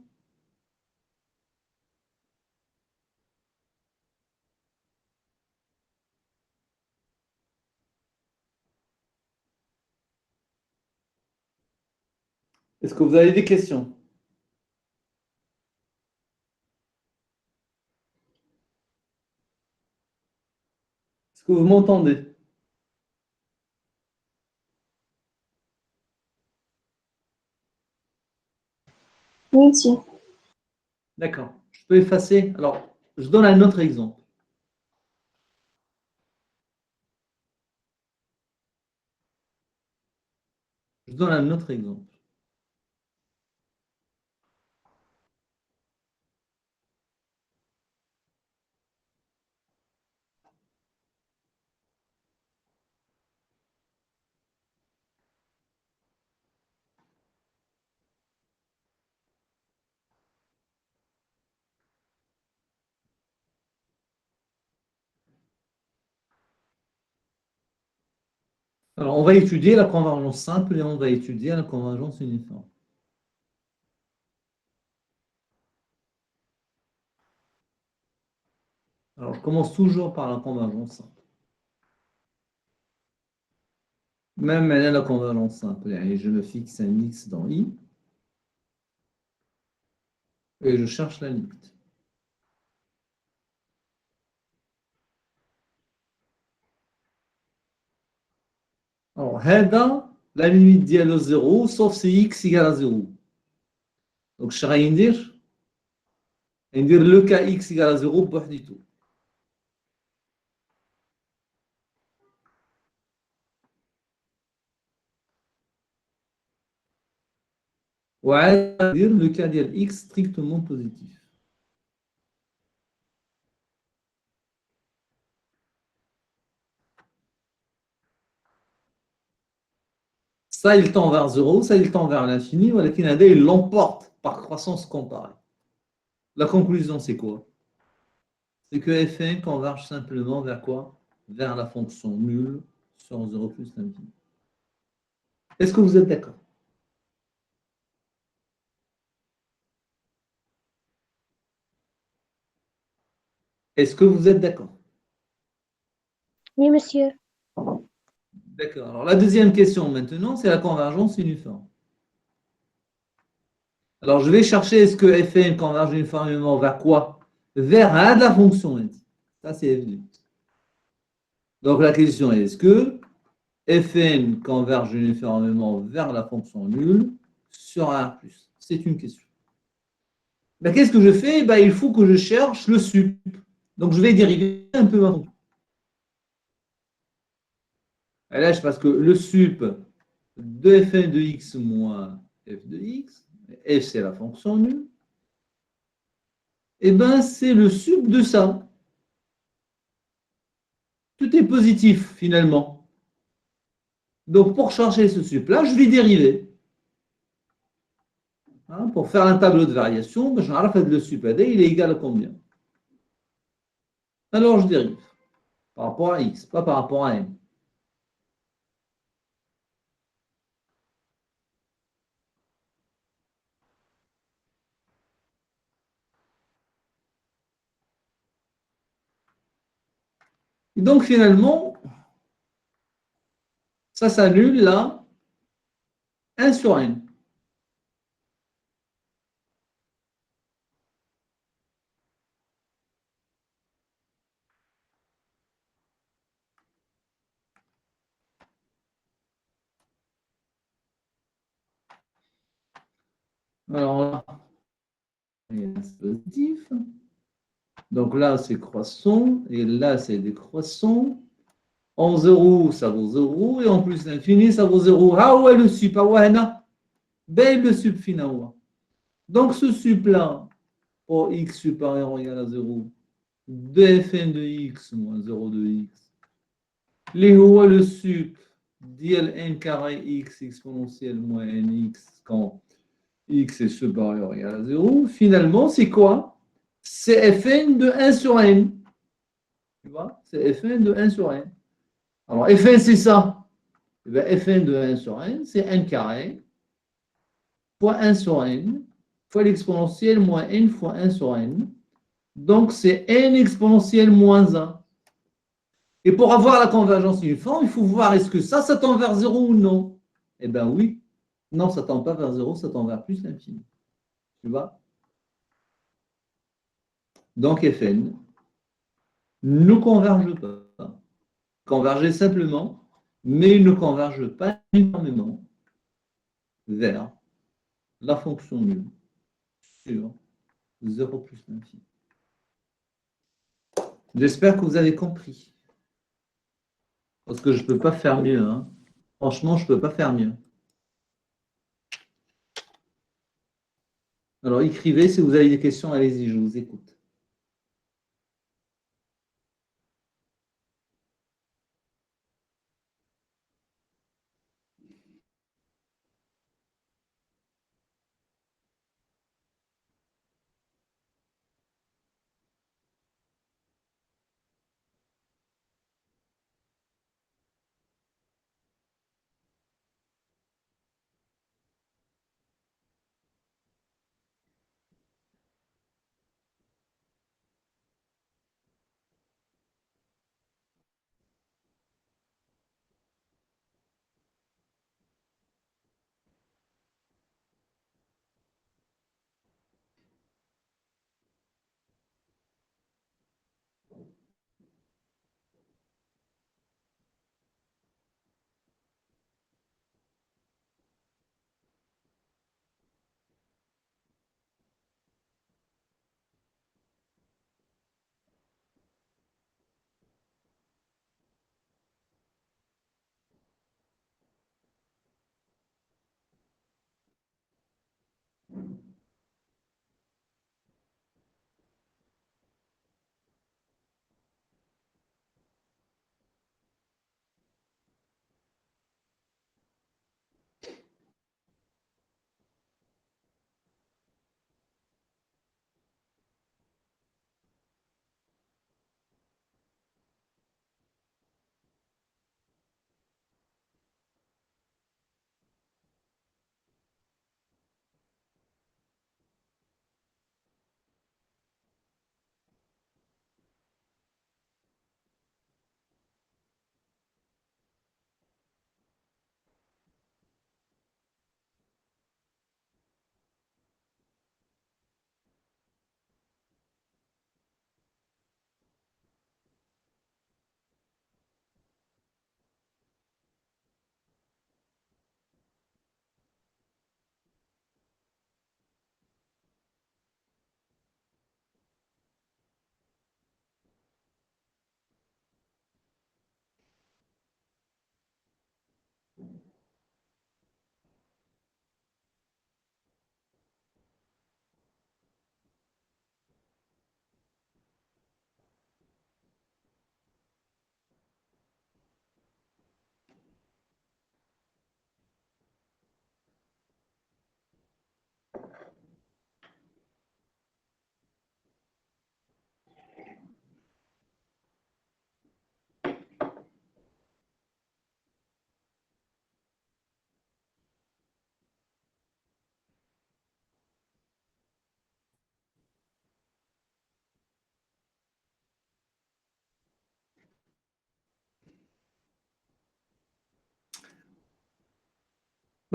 Est-ce que vous avez des questions? Est-ce que vous m'entendez? Oui, monsieur. D'accord. Je peux effacer. Alors, je donne un autre exemple. Je donne un autre exemple. Alors, on va étudier la convergence simple et on va étudier la convergence uniforme. Alors, je commence toujours par la convergence simple. Même maintenant, la convergence simple, et je me fixe un x dans i et je cherche la limite. Alors, هذا, la limite ديالو 0, sauf si x égale à 0. Donc, je vais dire le cas x égale à 0 بوحديتو. وعاد dire le cas ديال x strictement positif. Ça, il tend vers 0, ça, il tend vers l'infini, ولكن هذا, il l'emporte par croissance comparée. La conclusion, c'est quoi? C'est que f1 converge simplement vers quoi? Vers la fonction nulle sur 0 plus l'infini. Est-ce que vous êtes d'accord? Est-ce que vous êtes d'accord? Oui, monsieur. D'accord. Alors, la deuxième question maintenant, c'est la convergence uniforme. Alors, je vais chercher est-ce que Fn converge uniformément vers quoi? Vers un de la fonction n. Ça, c'est F2. Donc, la question est est-ce que Fn converge uniformément vers la fonction nulle sur R+? C'est une question. Ben, qu'est-ce que je fais? Ben, il faut que je cherche le sup. Donc, je vais dériver un peu ma fonction. Et là, parce que le sup de Fn de x moins f de x, f c'est la fonction nulle, et ben c'est le sup de ça. Tout est positif finalement. Donc pour chercher ce sup-là, je vais dériver. Hein, pour faire un tableau de variation, ben, je vais le sup AD, il est égal à combien? Alors je dérive par rapport à x, pas par rapport à n. Et donc finalement, ça s'annule là, 1 sur n. Alors là, c'est positif. Donc là, c'est croissant, et là, c'est décroissant. En 0, ça vaut 0, et en plus l'infini, ça vaut 0. Ah ouais, le sup, ah ouais, ben le sup final. Donc ce sup-là, pour x supérieur ou égal à 0, de fn de x moins 0 de x, les hauts, le sup, dl n carré x exponentielle moins nx, quand x est supérieur ou égal à 0, finalement, c'est quoi? C'est fn de 1 sur n. Tu vois? C'est fn de 1 sur n. Alors, fn, c'est ça. Eh bien, fn de 1 sur n, c'est n carré fois 1 sur n fois l'exponentielle moins n fois 1 sur n. Donc, c'est n exponentielle moins 1. Et pour avoir la convergence uniforme, il faut voir est-ce que ça tend vers 0 ou non. Eh bien oui. Non, ça ne tend pas vers 0, ça tend vers plus l'infini. Tu vois? Donc, Fn ne converge pas. Converger simplement, mais il ne converge pas uniformément vers la fonction nulle sur 0 plus l'infini. J'espère que vous avez compris. Parce que je ne peux pas faire mieux. Hein. Franchement, je ne peux pas faire mieux. Alors, écrivez, si vous avez des questions, allez-y, je vous écoute.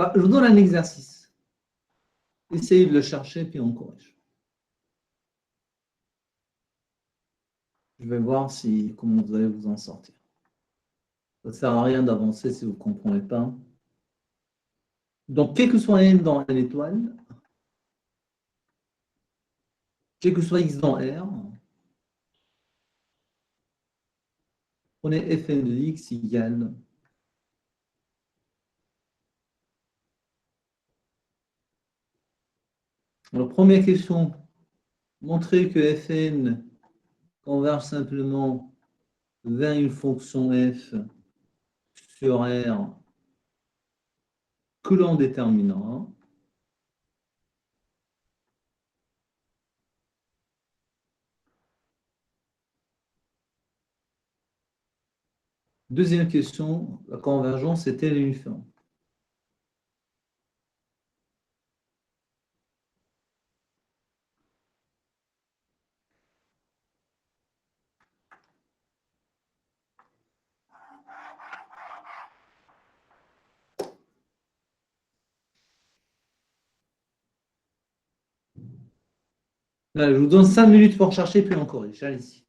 Bah, je vous donne un exercice. Essayez de le chercher, puis on corrige. Je vais voir comment vous allez vous en sortir. Ça ne sert à rien d'avancer si vous ne comprenez pas. Donc, quel que soit n dans l'étoile, quel que soit x dans R, prenez fn de x égale. Alors, première question, montrer que fn converge simplement vers une fonction f sur R que l'on déterminera. Deuxième question, la convergence est-elle uniforme? Là, je vous donne 5 minutes pour chercher, puis on corrige. Allez-y.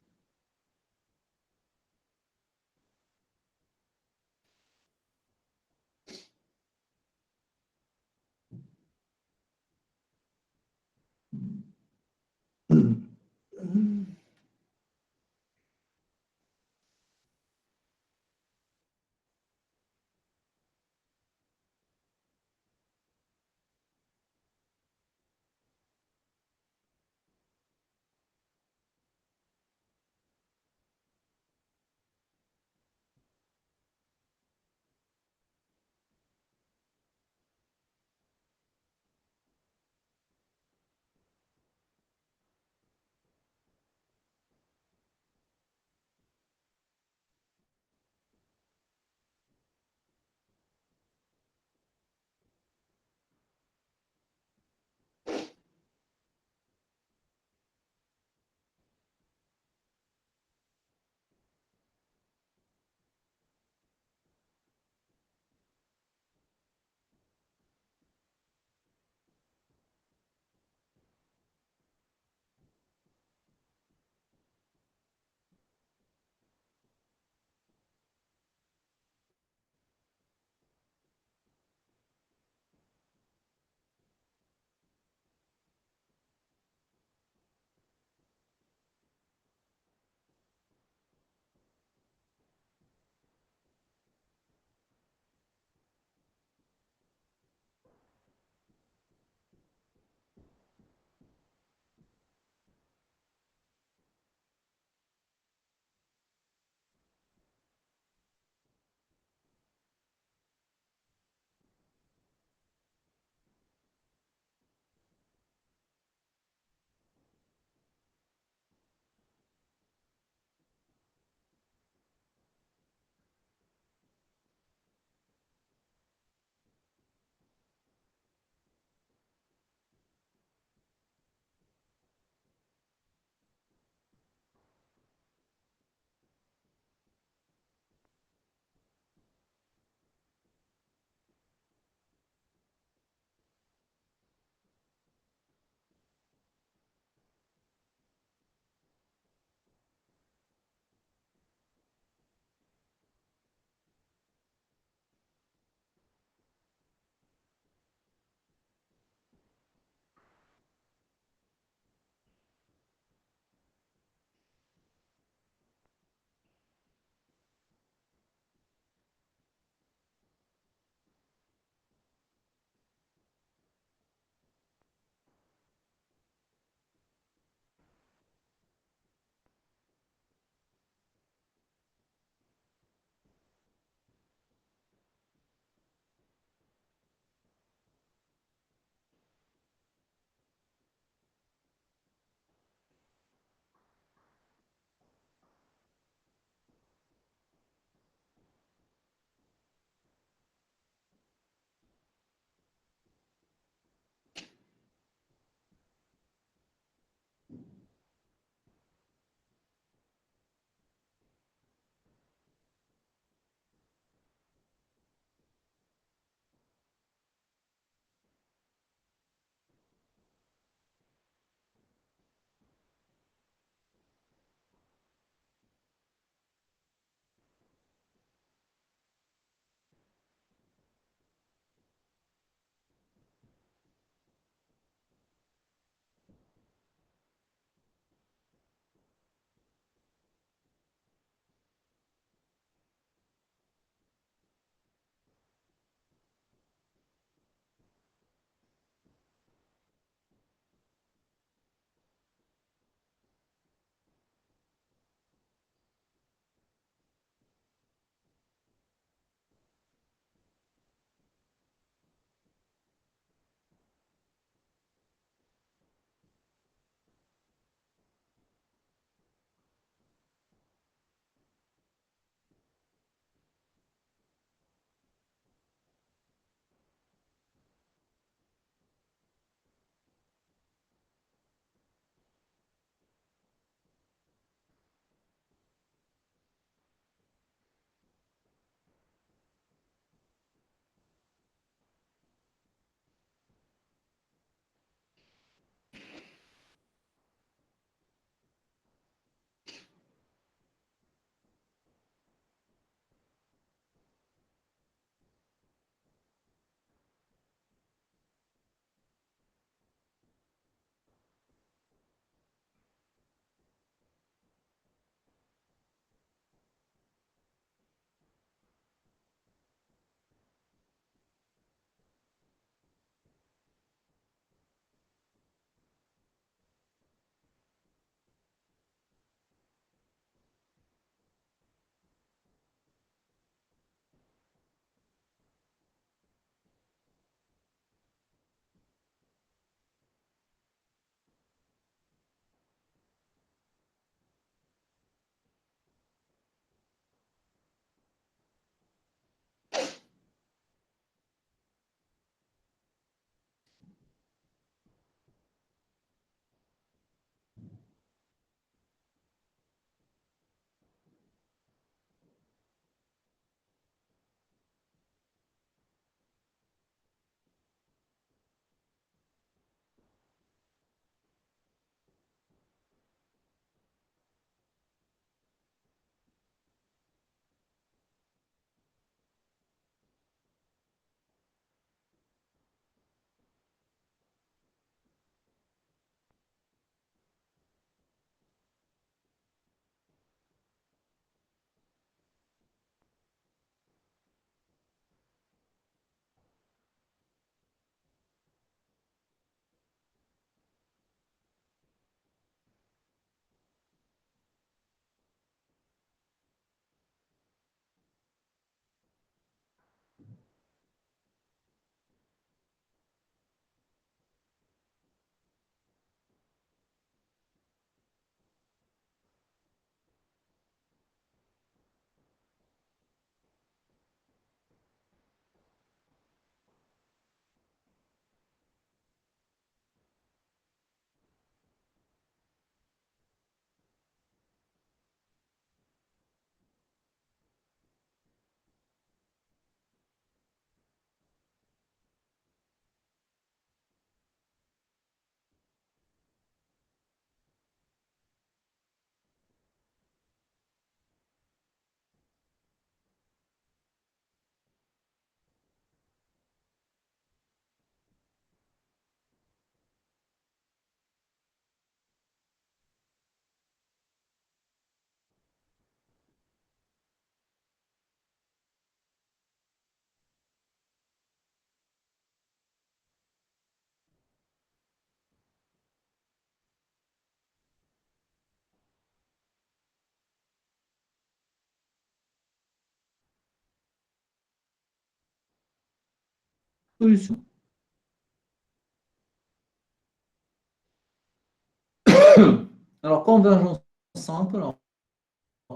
solution. Alors, convergence simple. Alors,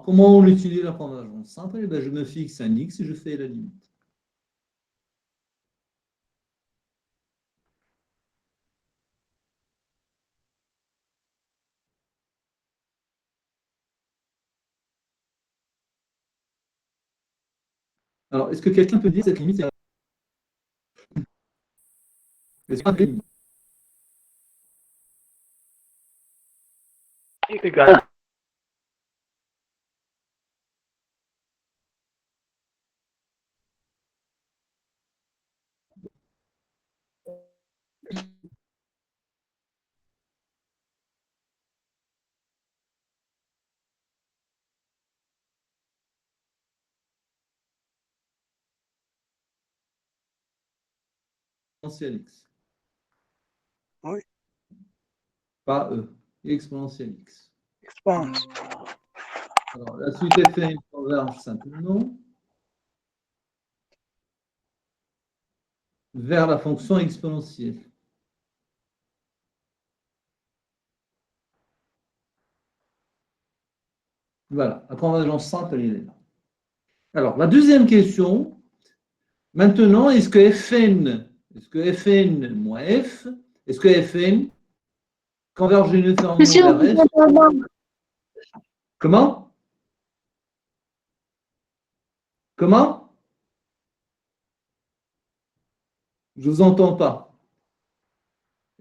comment on utilise la convergence simple? Eh bien, je me fixe un x et je fais la limite. Alors, est-ce que quelqu'un peut dire cette limite est limite Égal. exponentielle x? Oui. Pas e, exponentielle x. Expanse. Alors, la suite fn converge simplement vers la fonction exponentielle. Voilà, la convergence simple, elle est là. Alors, la deuxième question, maintenant, est-ce que Fn moins f, est-ce que Fn converge uniformément Monsieur, vers vous f? entendez mal. Comment? Comment? Je ne vous entends pas.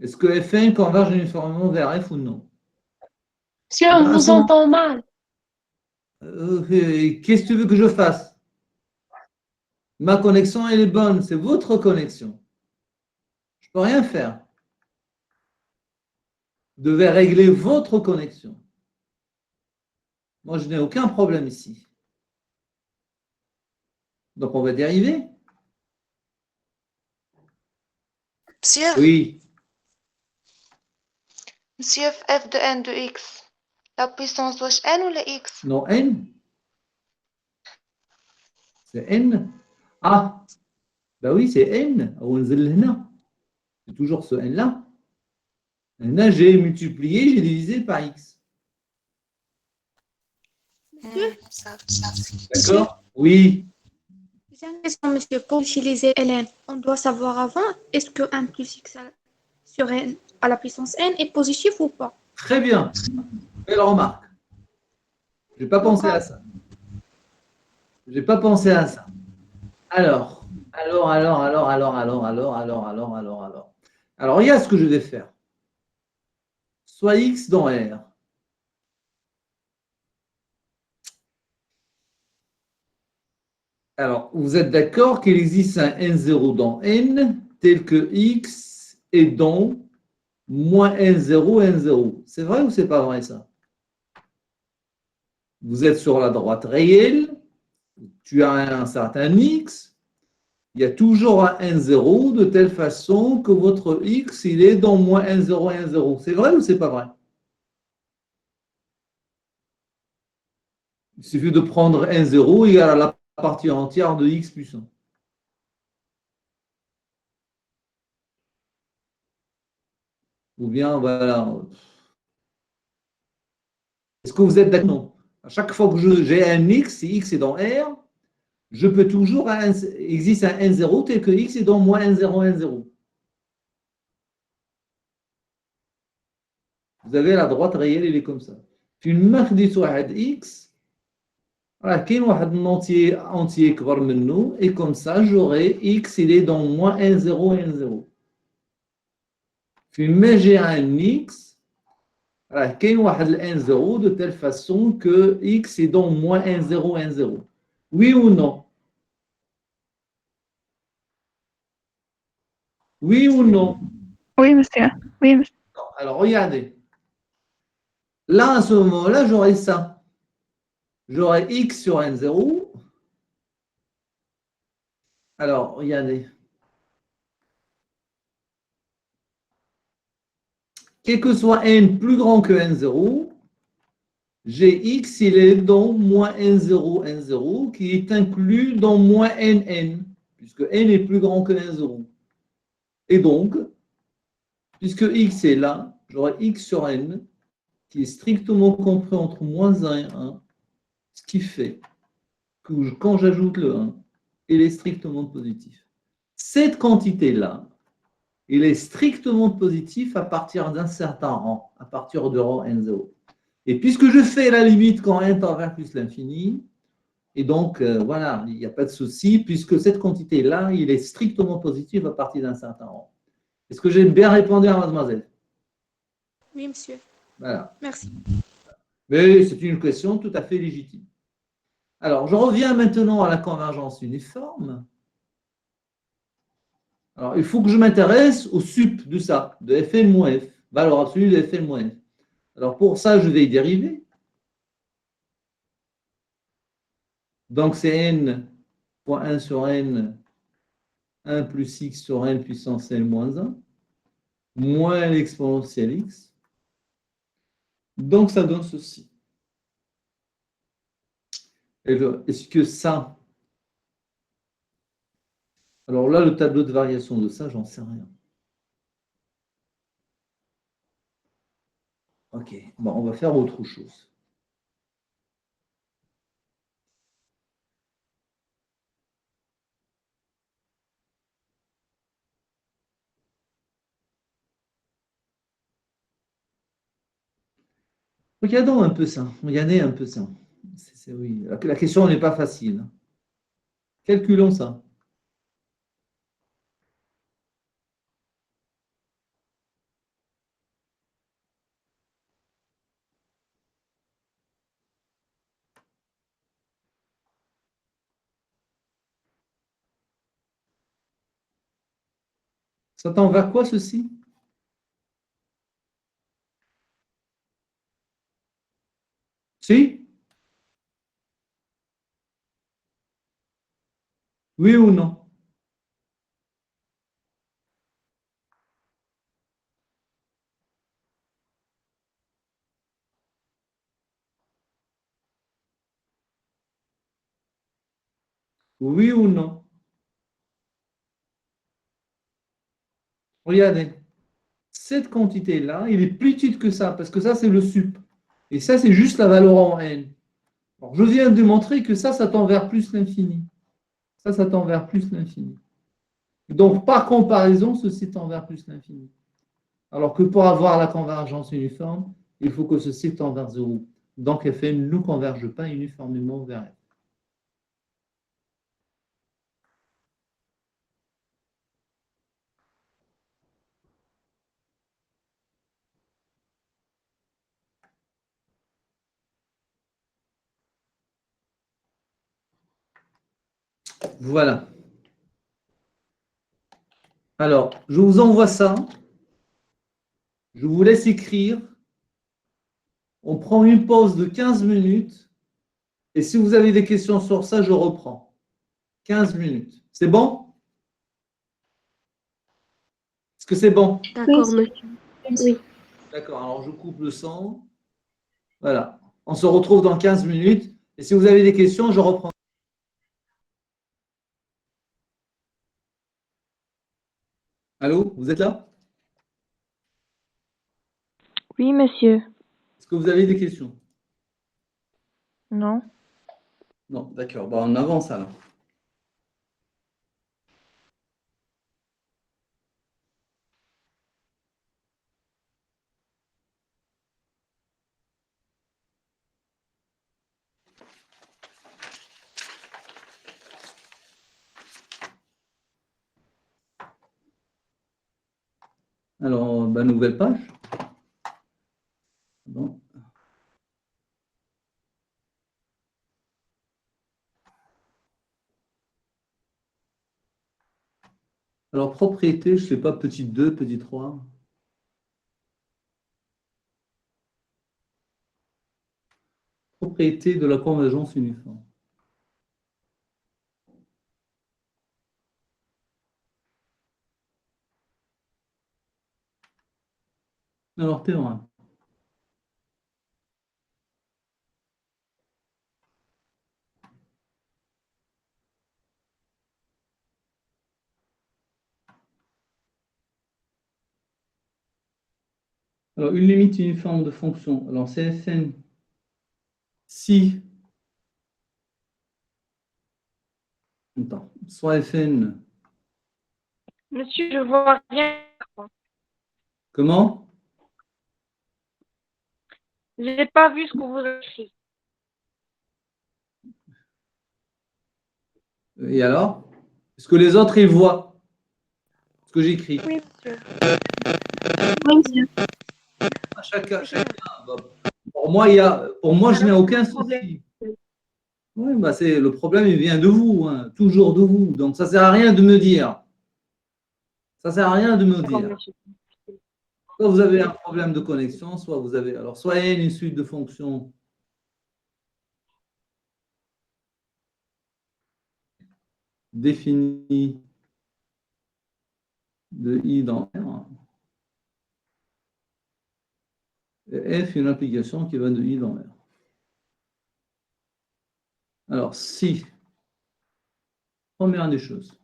Est-ce que Fn converge uniformément vers f ou non? Monsieur, Ben, on vous entend mal. Qu'est-ce que tu veux que je fasse? Ma connexion, elle est bonne, c'est votre connexion. Je ne peux rien faire. Vous devez régler votre connexion. Moi, je n'ai aucun problème ici. Donc, on va dériver. Monsieur, Oui. monsieur f de n de x. La puissance doit être n ou la x? Non, n. C'est n. Ah, ben oui, c'est n. C'est toujours ce n-là. Là, j'ai multiplié, j'ai divisé par x. Ça. D'accord? Oui. J'ai une question, monsieur. Pour utiliser ln, on doit savoir avant, est-ce que 1 plus x sur n à la puissance n est positif ou pas? Très bien. Belle remarque. Je n'ai pas pensé à ça. Je n'ai pas pensé à ça. Alors, regarde ce que je vais faire. Soit x dans R. Alors, vous êtes d'accord qu'il existe un n0 dans n tel que x est dans moins n0, n0. C'est vrai ou c'est pas vrai ça? Vous êtes sur la droite réelle, tu as un certain x, il y a toujours un n0 de telle façon que votre x, il est dans moins n0, n0. C'est vrai ou c'est pas vrai? Il suffit de prendre n0 égale à la partie entière de x puissant. Ou bien, voilà. Est-ce que vous êtes d'accord? Non. À chaque fois que j'ai un x, si x est dans R, je peux toujours, existe un n0 tel que x est dans moins n0, n0. Vous avez la droite réelle, elle est comme ça. في المخدس واحد x, راه كاين واحد entier كبر منه, et comme ça, j'aurai x, il est dans moins n0, n0. فيما j'ai un x, راه كاين واحد n0 de telle façon que x est dans moins n0, n0. Oui ou non? Oui ou non? Oui, monsieur. Oui, monsieur. Alors, regardez. Là, à ce moment-là, j'aurai ça. J'aurai x sur n0. Alors, regardez. Quel que soit n plus grand que n0, j'ai x, il est dans moins n0, n0, qui est inclus dans moins nn, puisque n est plus grand que n0. Et donc, puisque x est là, j'aurai x sur n qui est strictement compris entre -1 et 1, ce qui fait que quand j'ajoute le 1, il est strictement positif. Cette quantité-là, il est strictement positif à partir d'un certain rang, à partir de rang n0. Et puisque je fais la limite quand n tend vers plus l'infini, et donc voilà, il n'y a pas de souci, puisque cette quantité-là, il est strictement positif à partir d'un certain rang. Est-ce que j'ai bien répondu à mademoiselle? Oui, monsieur. Voilà. Merci. Mais c'est une question tout à fait légitime. Alors, je reviens maintenant à la convergence uniforme. Alors, il faut que je m'intéresse au sup de ça, de Fn moins F, valeur absolue de Fn moins F. Alors, pour ça, je vais y dériver. Donc, c'est n fois 1 sur n, 1 plus x sur n puissance n moins 1, moins l'exponentielle x. Donc, ça donne ceci. Est-ce que ça... Alors là, le tableau de variation de ça, j'en sais rien. Ok, bon, on va faire autre chose. Regardons un peu ça. Regardez un peu ça. Oui. La question n'est pas facile. Calculons ça. Ça tend vers quoi, ceci? Si? Oui ou non? Oui ou non? Regardez. Cette quantité-là, il est plus petite que ça, parce que ça, c'est le sup. Et ça, c'est juste la valeur en n. Alors, je viens de montrer que ça tend vers plus l'infini. Ça tend vers plus l'infini. Donc, par comparaison, ceci tend vers plus l'infini. Alors que pour avoir la convergence uniforme, il faut que ceci tend vers 0. Donc, Fn ne converge pas uniformément vers F. Voilà. Alors, je vous envoie ça. Je vous laisse écrire. On prend une pause de 15 minutes. Et si vous avez des questions sur ça, je reprends. 15 minutes. C'est bon? Est-ce que c'est bon? D'accord, monsieur. Oui. D'accord. Alors, je coupe le son. Voilà. On se retrouve dans 15 minutes. Et si vous avez des questions, je reprends. Allô? Vous êtes là? Oui, monsieur. Est-ce que vous avez des questions? Non. Non, d'accord. Bon, on avance alors. Alors, nouvelle page. Bon. Alors, propriété, je ne sais pas, petit 2, petit 3. Propriété de la convergence uniforme. Alors, théorème. Alors, une limite uniforme de fonction. Alors, c'est Fn si, attends, soit Fn, Monsieur, je vois rien. comment? J'ai pas vu ce que vous avez écrit. Et alors? Est-ce que les autres, ils voient ce que j'écris? Oui, monsieur. Oui, monsieur. Chacun. Bah, pour moi, je n'ai aucun souci. Oui, bah le problème, il vient de vous, hein, toujours de vous. Donc, ça ne sert à rien de me dire. Ça ne sert à rien de me D'accord, dire. monsieur. Soit vous avez un problème de connexion, soit vous avez. Alors, soit n, une suite de fonctions définies de i dans R, et f, une application qui va de i dans R. Alors, si, première des choses,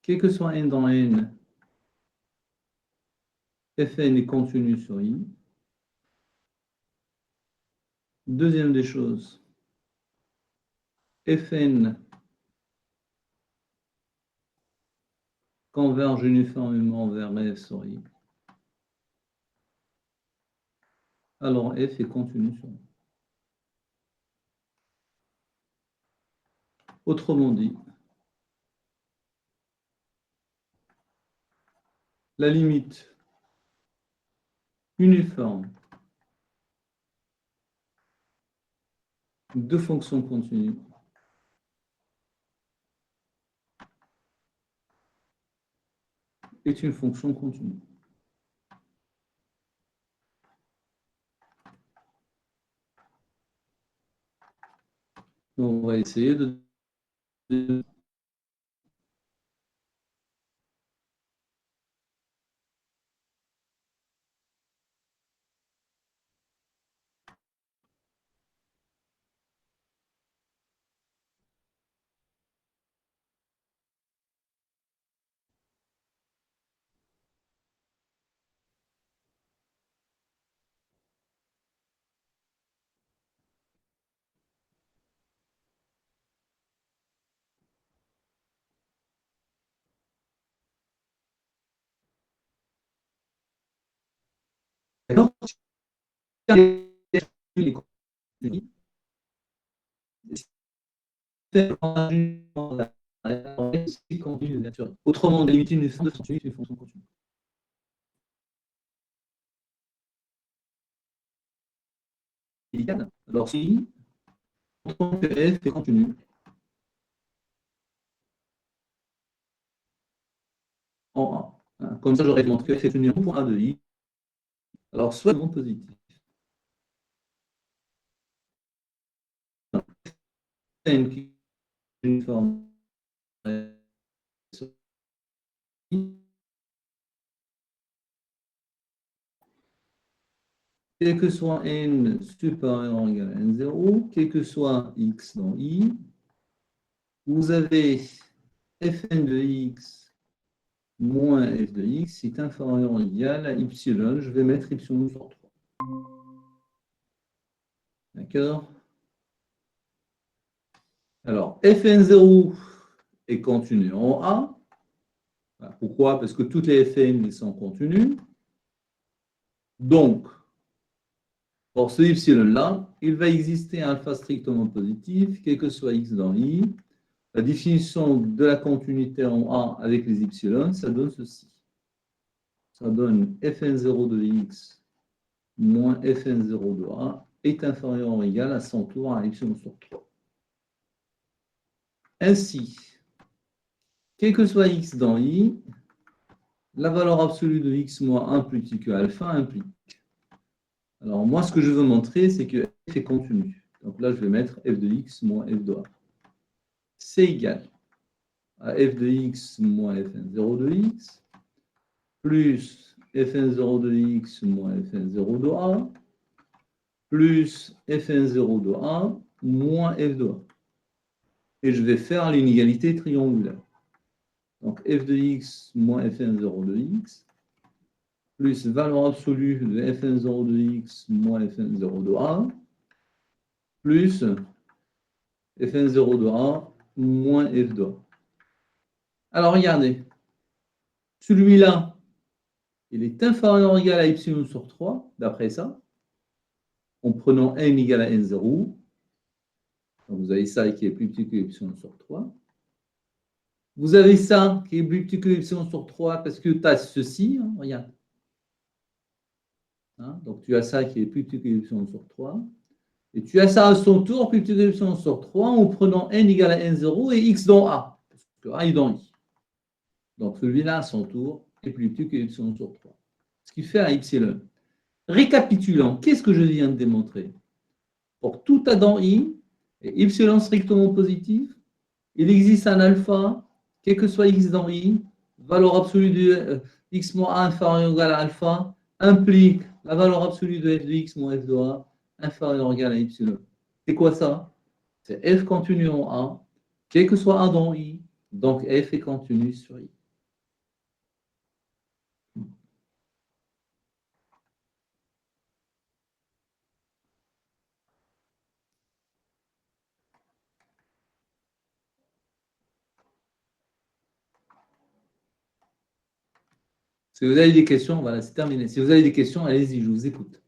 quel que soit n dans n, fn est continu sur i. Deuxième des choses, fn converge uniformément vers f sur i. Alors f est continu sur i. Autrement dit, la limite uniforme de fonctions continues est une fonction continue. Donc, on va essayer de... D'accord? Autrement, limiter une fonction continue est une fonction continue. Alors, si on que f est continu en A, comme ça, j'aurais montré que f est tenu en point A de i. Alors, soit non positif. N qui est une forme quel que soit n supérieur ou égal à n0, quel que soit x dans i, vous avez fn de x moins f de x est inférieur ou égal à y. Je vais mettre y sur 3. D'accord? Alors, fn0 est continu en A. Pourquoi? Parce que toutes les fn sont continues. Donc, pour ce y-là, il va exister un alpha strictement positif, quel que soit x dans i. La définition de la continuité en A avec les y, ça donne ceci. Ça donne fn0 de x moins fn0 de A est inférieur ou égal à 100 tours à y sur 3. Ainsi, quel que soit x dans i, la valeur absolue de x moins 1 plus petit que alpha implique. Alors, moi, ce que je veux montrer, c'est que f est continu. Donc là, je vais mettre f de x moins f de A. C'est égal à f de x moins fn0 de x plus fn0 de x moins fn0 de A plus fn0 de A moins f de A. Et je vais faire l'inégalité triangulaire. Donc f de x moins fn0 de x plus valeur absolue de fn0 de x moins fn0 de a, plus fn0 de a moins f de a. Alors, regardez. Celui-là, il est inférieur ou égal à epsilon sur 3, d'après ça, en prenant m égale à n0. Donc, vous avez ça qui est plus petit que epsilon sur 3. Vous avez ça qui est plus petit que epsilon sur 3 parce que tu as ceci, hein, regarde. Hein, donc, tu as ça qui est plus petit que epsilon sur 3. Et tu as ça à son tour, plus petit que epsilon sur 3, en prenant n égale à n0 et x dans a. Parce que a est dans i. Donc, celui-là, à son tour, est plus petit que epsilon sur 3. Ce qui fait un epsilon. Récapitulant, qu'est-ce que je viens de démontrer? Pour tout a dans i, et epsilon strictement positif, il existe un alpha, quel que soit x dans i, valeur absolue de x moins a inférieur ou égal à alpha, implique la valeur absolue de f de x moins f de a inférieur ou égal à epsilon. C'est quoi ça? C'est f continu en a, quel que soit a dans i, donc f est continu sur i. Si vous avez des questions, voilà, c'est terminé. Si vous avez des questions, allez-y, je vous écoute.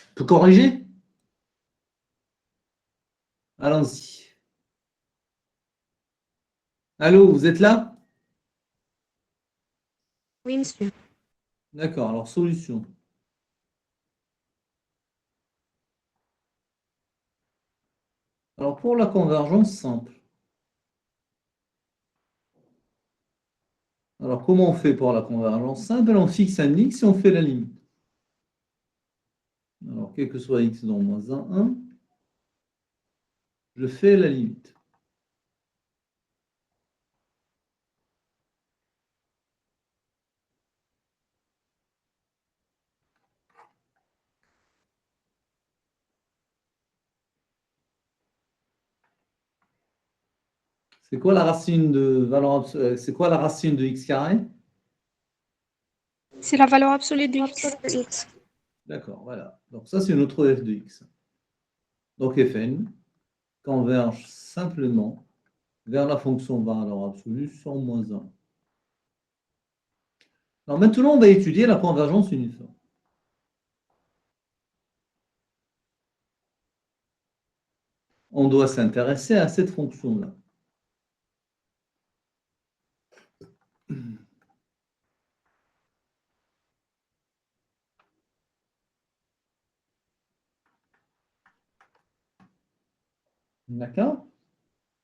On peut corriger? Allons-y. Allô, vous êtes là? Oui, monsieur. D'accord, alors solution. Alors pour la convergence simple, alors comment on fait pour la convergence simple? On fixe un x et on fait la limite. Alors quel que soit x dans moins 1, 1, je fais la limite. C'est quoi la racine de valeur c'est quoi la racine de x carré? C'est la valeur absolue de x. D'accord, voilà. Donc ça, c'est notre f de x. Donc Fn converge simplement vers la fonction valeur absolue sur moins 1. Alors maintenant, on va étudier la convergence uniforme. On doit s'intéresser à cette fonction-là. D'accord?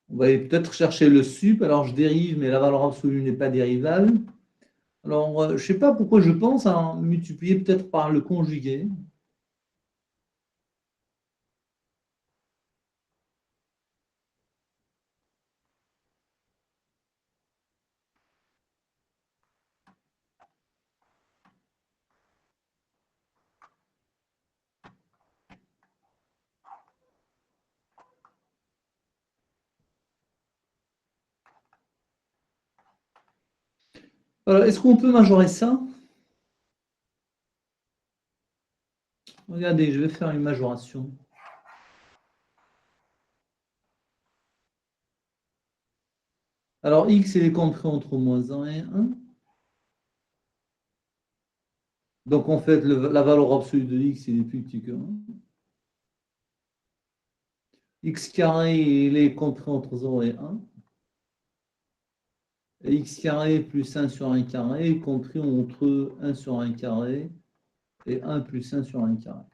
On va peut-être chercher le sup. Alors, je dérive, mais la valeur absolue n'est pas dérivable. Alors, je ne sais pas pourquoi je pense à multiplier peut-être par le conjugué. Alors, est-ce qu'on peut majorer ça? Regardez, je vais faire une majoration. Alors, x, il est compris entre moins 1 et 1. Donc, en fait, la valeur absolue de x, il est plus petit que 1. X carré, il est compris entre 0 et 1. Et x carré plus 1 sur 1 carré est compris entre 1 sur 1 carré et 1 plus 1 sur 1 carré.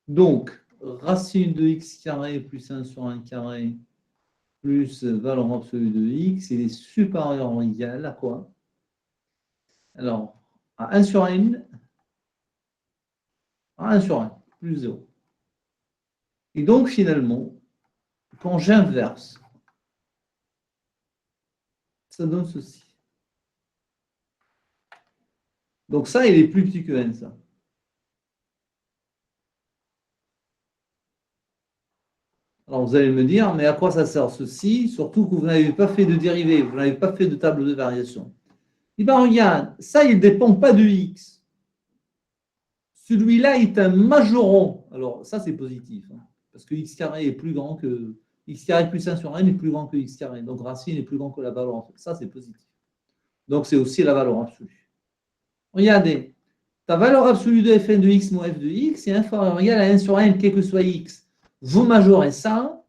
Donc, racine de x carré plus 1 sur 1 carré plus valeur absolue de x, il est supérieur ou égal à quoi? Alors, à 1 sur n, à 1 sur 1, plus 0. Et donc, finalement, quand j'inverse, ça donne ceci. Donc ça, il est plus petit que n, ça. Alors, vous allez me dire, mais à quoi ça sert ceci? Surtout que vous n'avez pas fait de dérivée, vous n'avez pas fait de table de variation. Eh bien, regarde, ça, il ne dépend pas de x. Celui-là est un majorant. Alors, ça, c'est positif, hein, parce que x carré est plus grand que... x carré plus 1 sur n est plus grand que x carré. Donc, racine est plus grand que la valeur absolue. Ça, c'est positif. Donc, c'est aussi la valeur absolue. Regardez, ta valeur absolue de fn de x moins f de x est inférieure ou égale à 1 sur n, quel que soit x. Vous majorez ça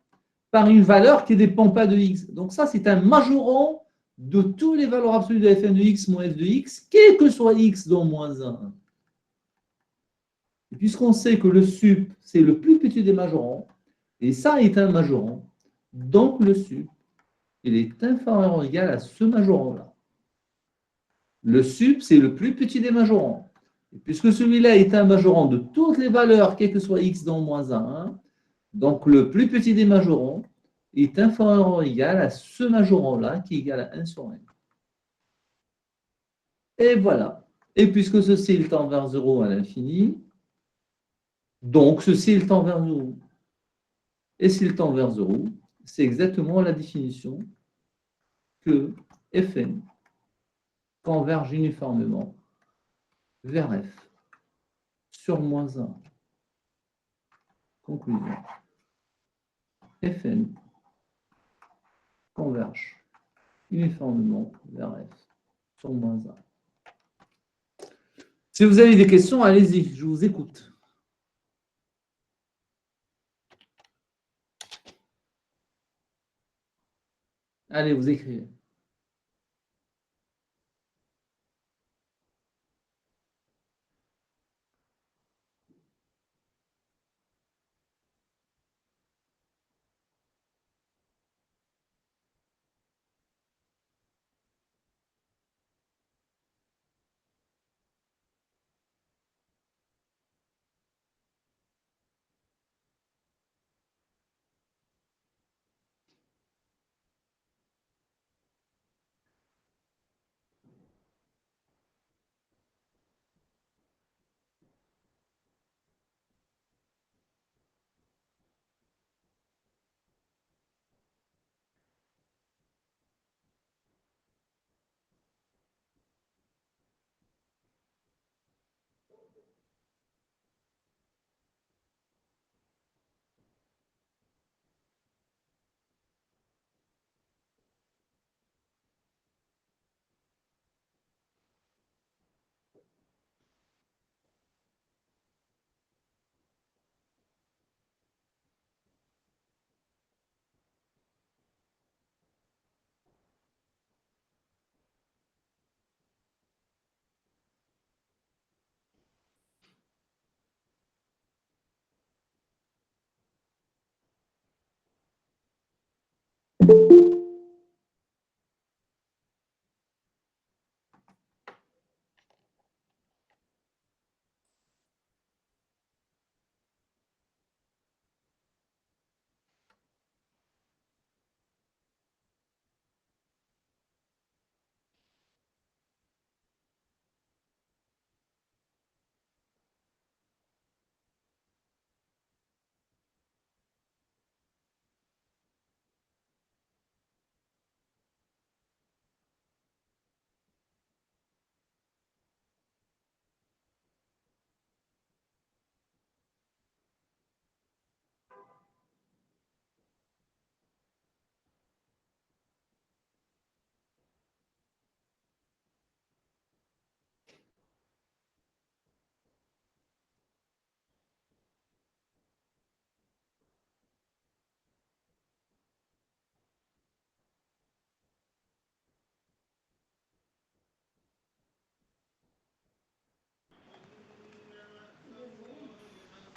par une valeur qui ne dépend pas de x. Donc ça, c'est un majorant de toutes les valeurs absolues de fn de x moins f de x, quel que soit x dans moins 1. Et puisqu'on sait que le sup, c'est le plus petit des majorants, et ça est un majorant, donc le sup, il est inférieur ou égal à ce majorant-là. Le sup, c'est le plus petit des majorants. Et puisque celui-là est un majorant de toutes les valeurs, quel que soit x dans moins 1, donc le plus petit des majorants est inférieur ou égal à ce majorant-là qui est égal à 1 sur n. Et voilà. Et puisque ceci il tend vers 0 à l'infini, donc ceci il tend vers 0. Et s'il tend vers 0, c'est exactement la définition que Fn converge uniformément vers f sur moins 1. Conclusion. Fn converge uniformément vers f sur moins 1. Si vous avez des questions, allez-y, je vous écoute. Allez, vous écrivez.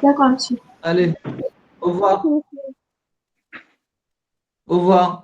D'accord, monsieur. Allez, au revoir. Au revoir.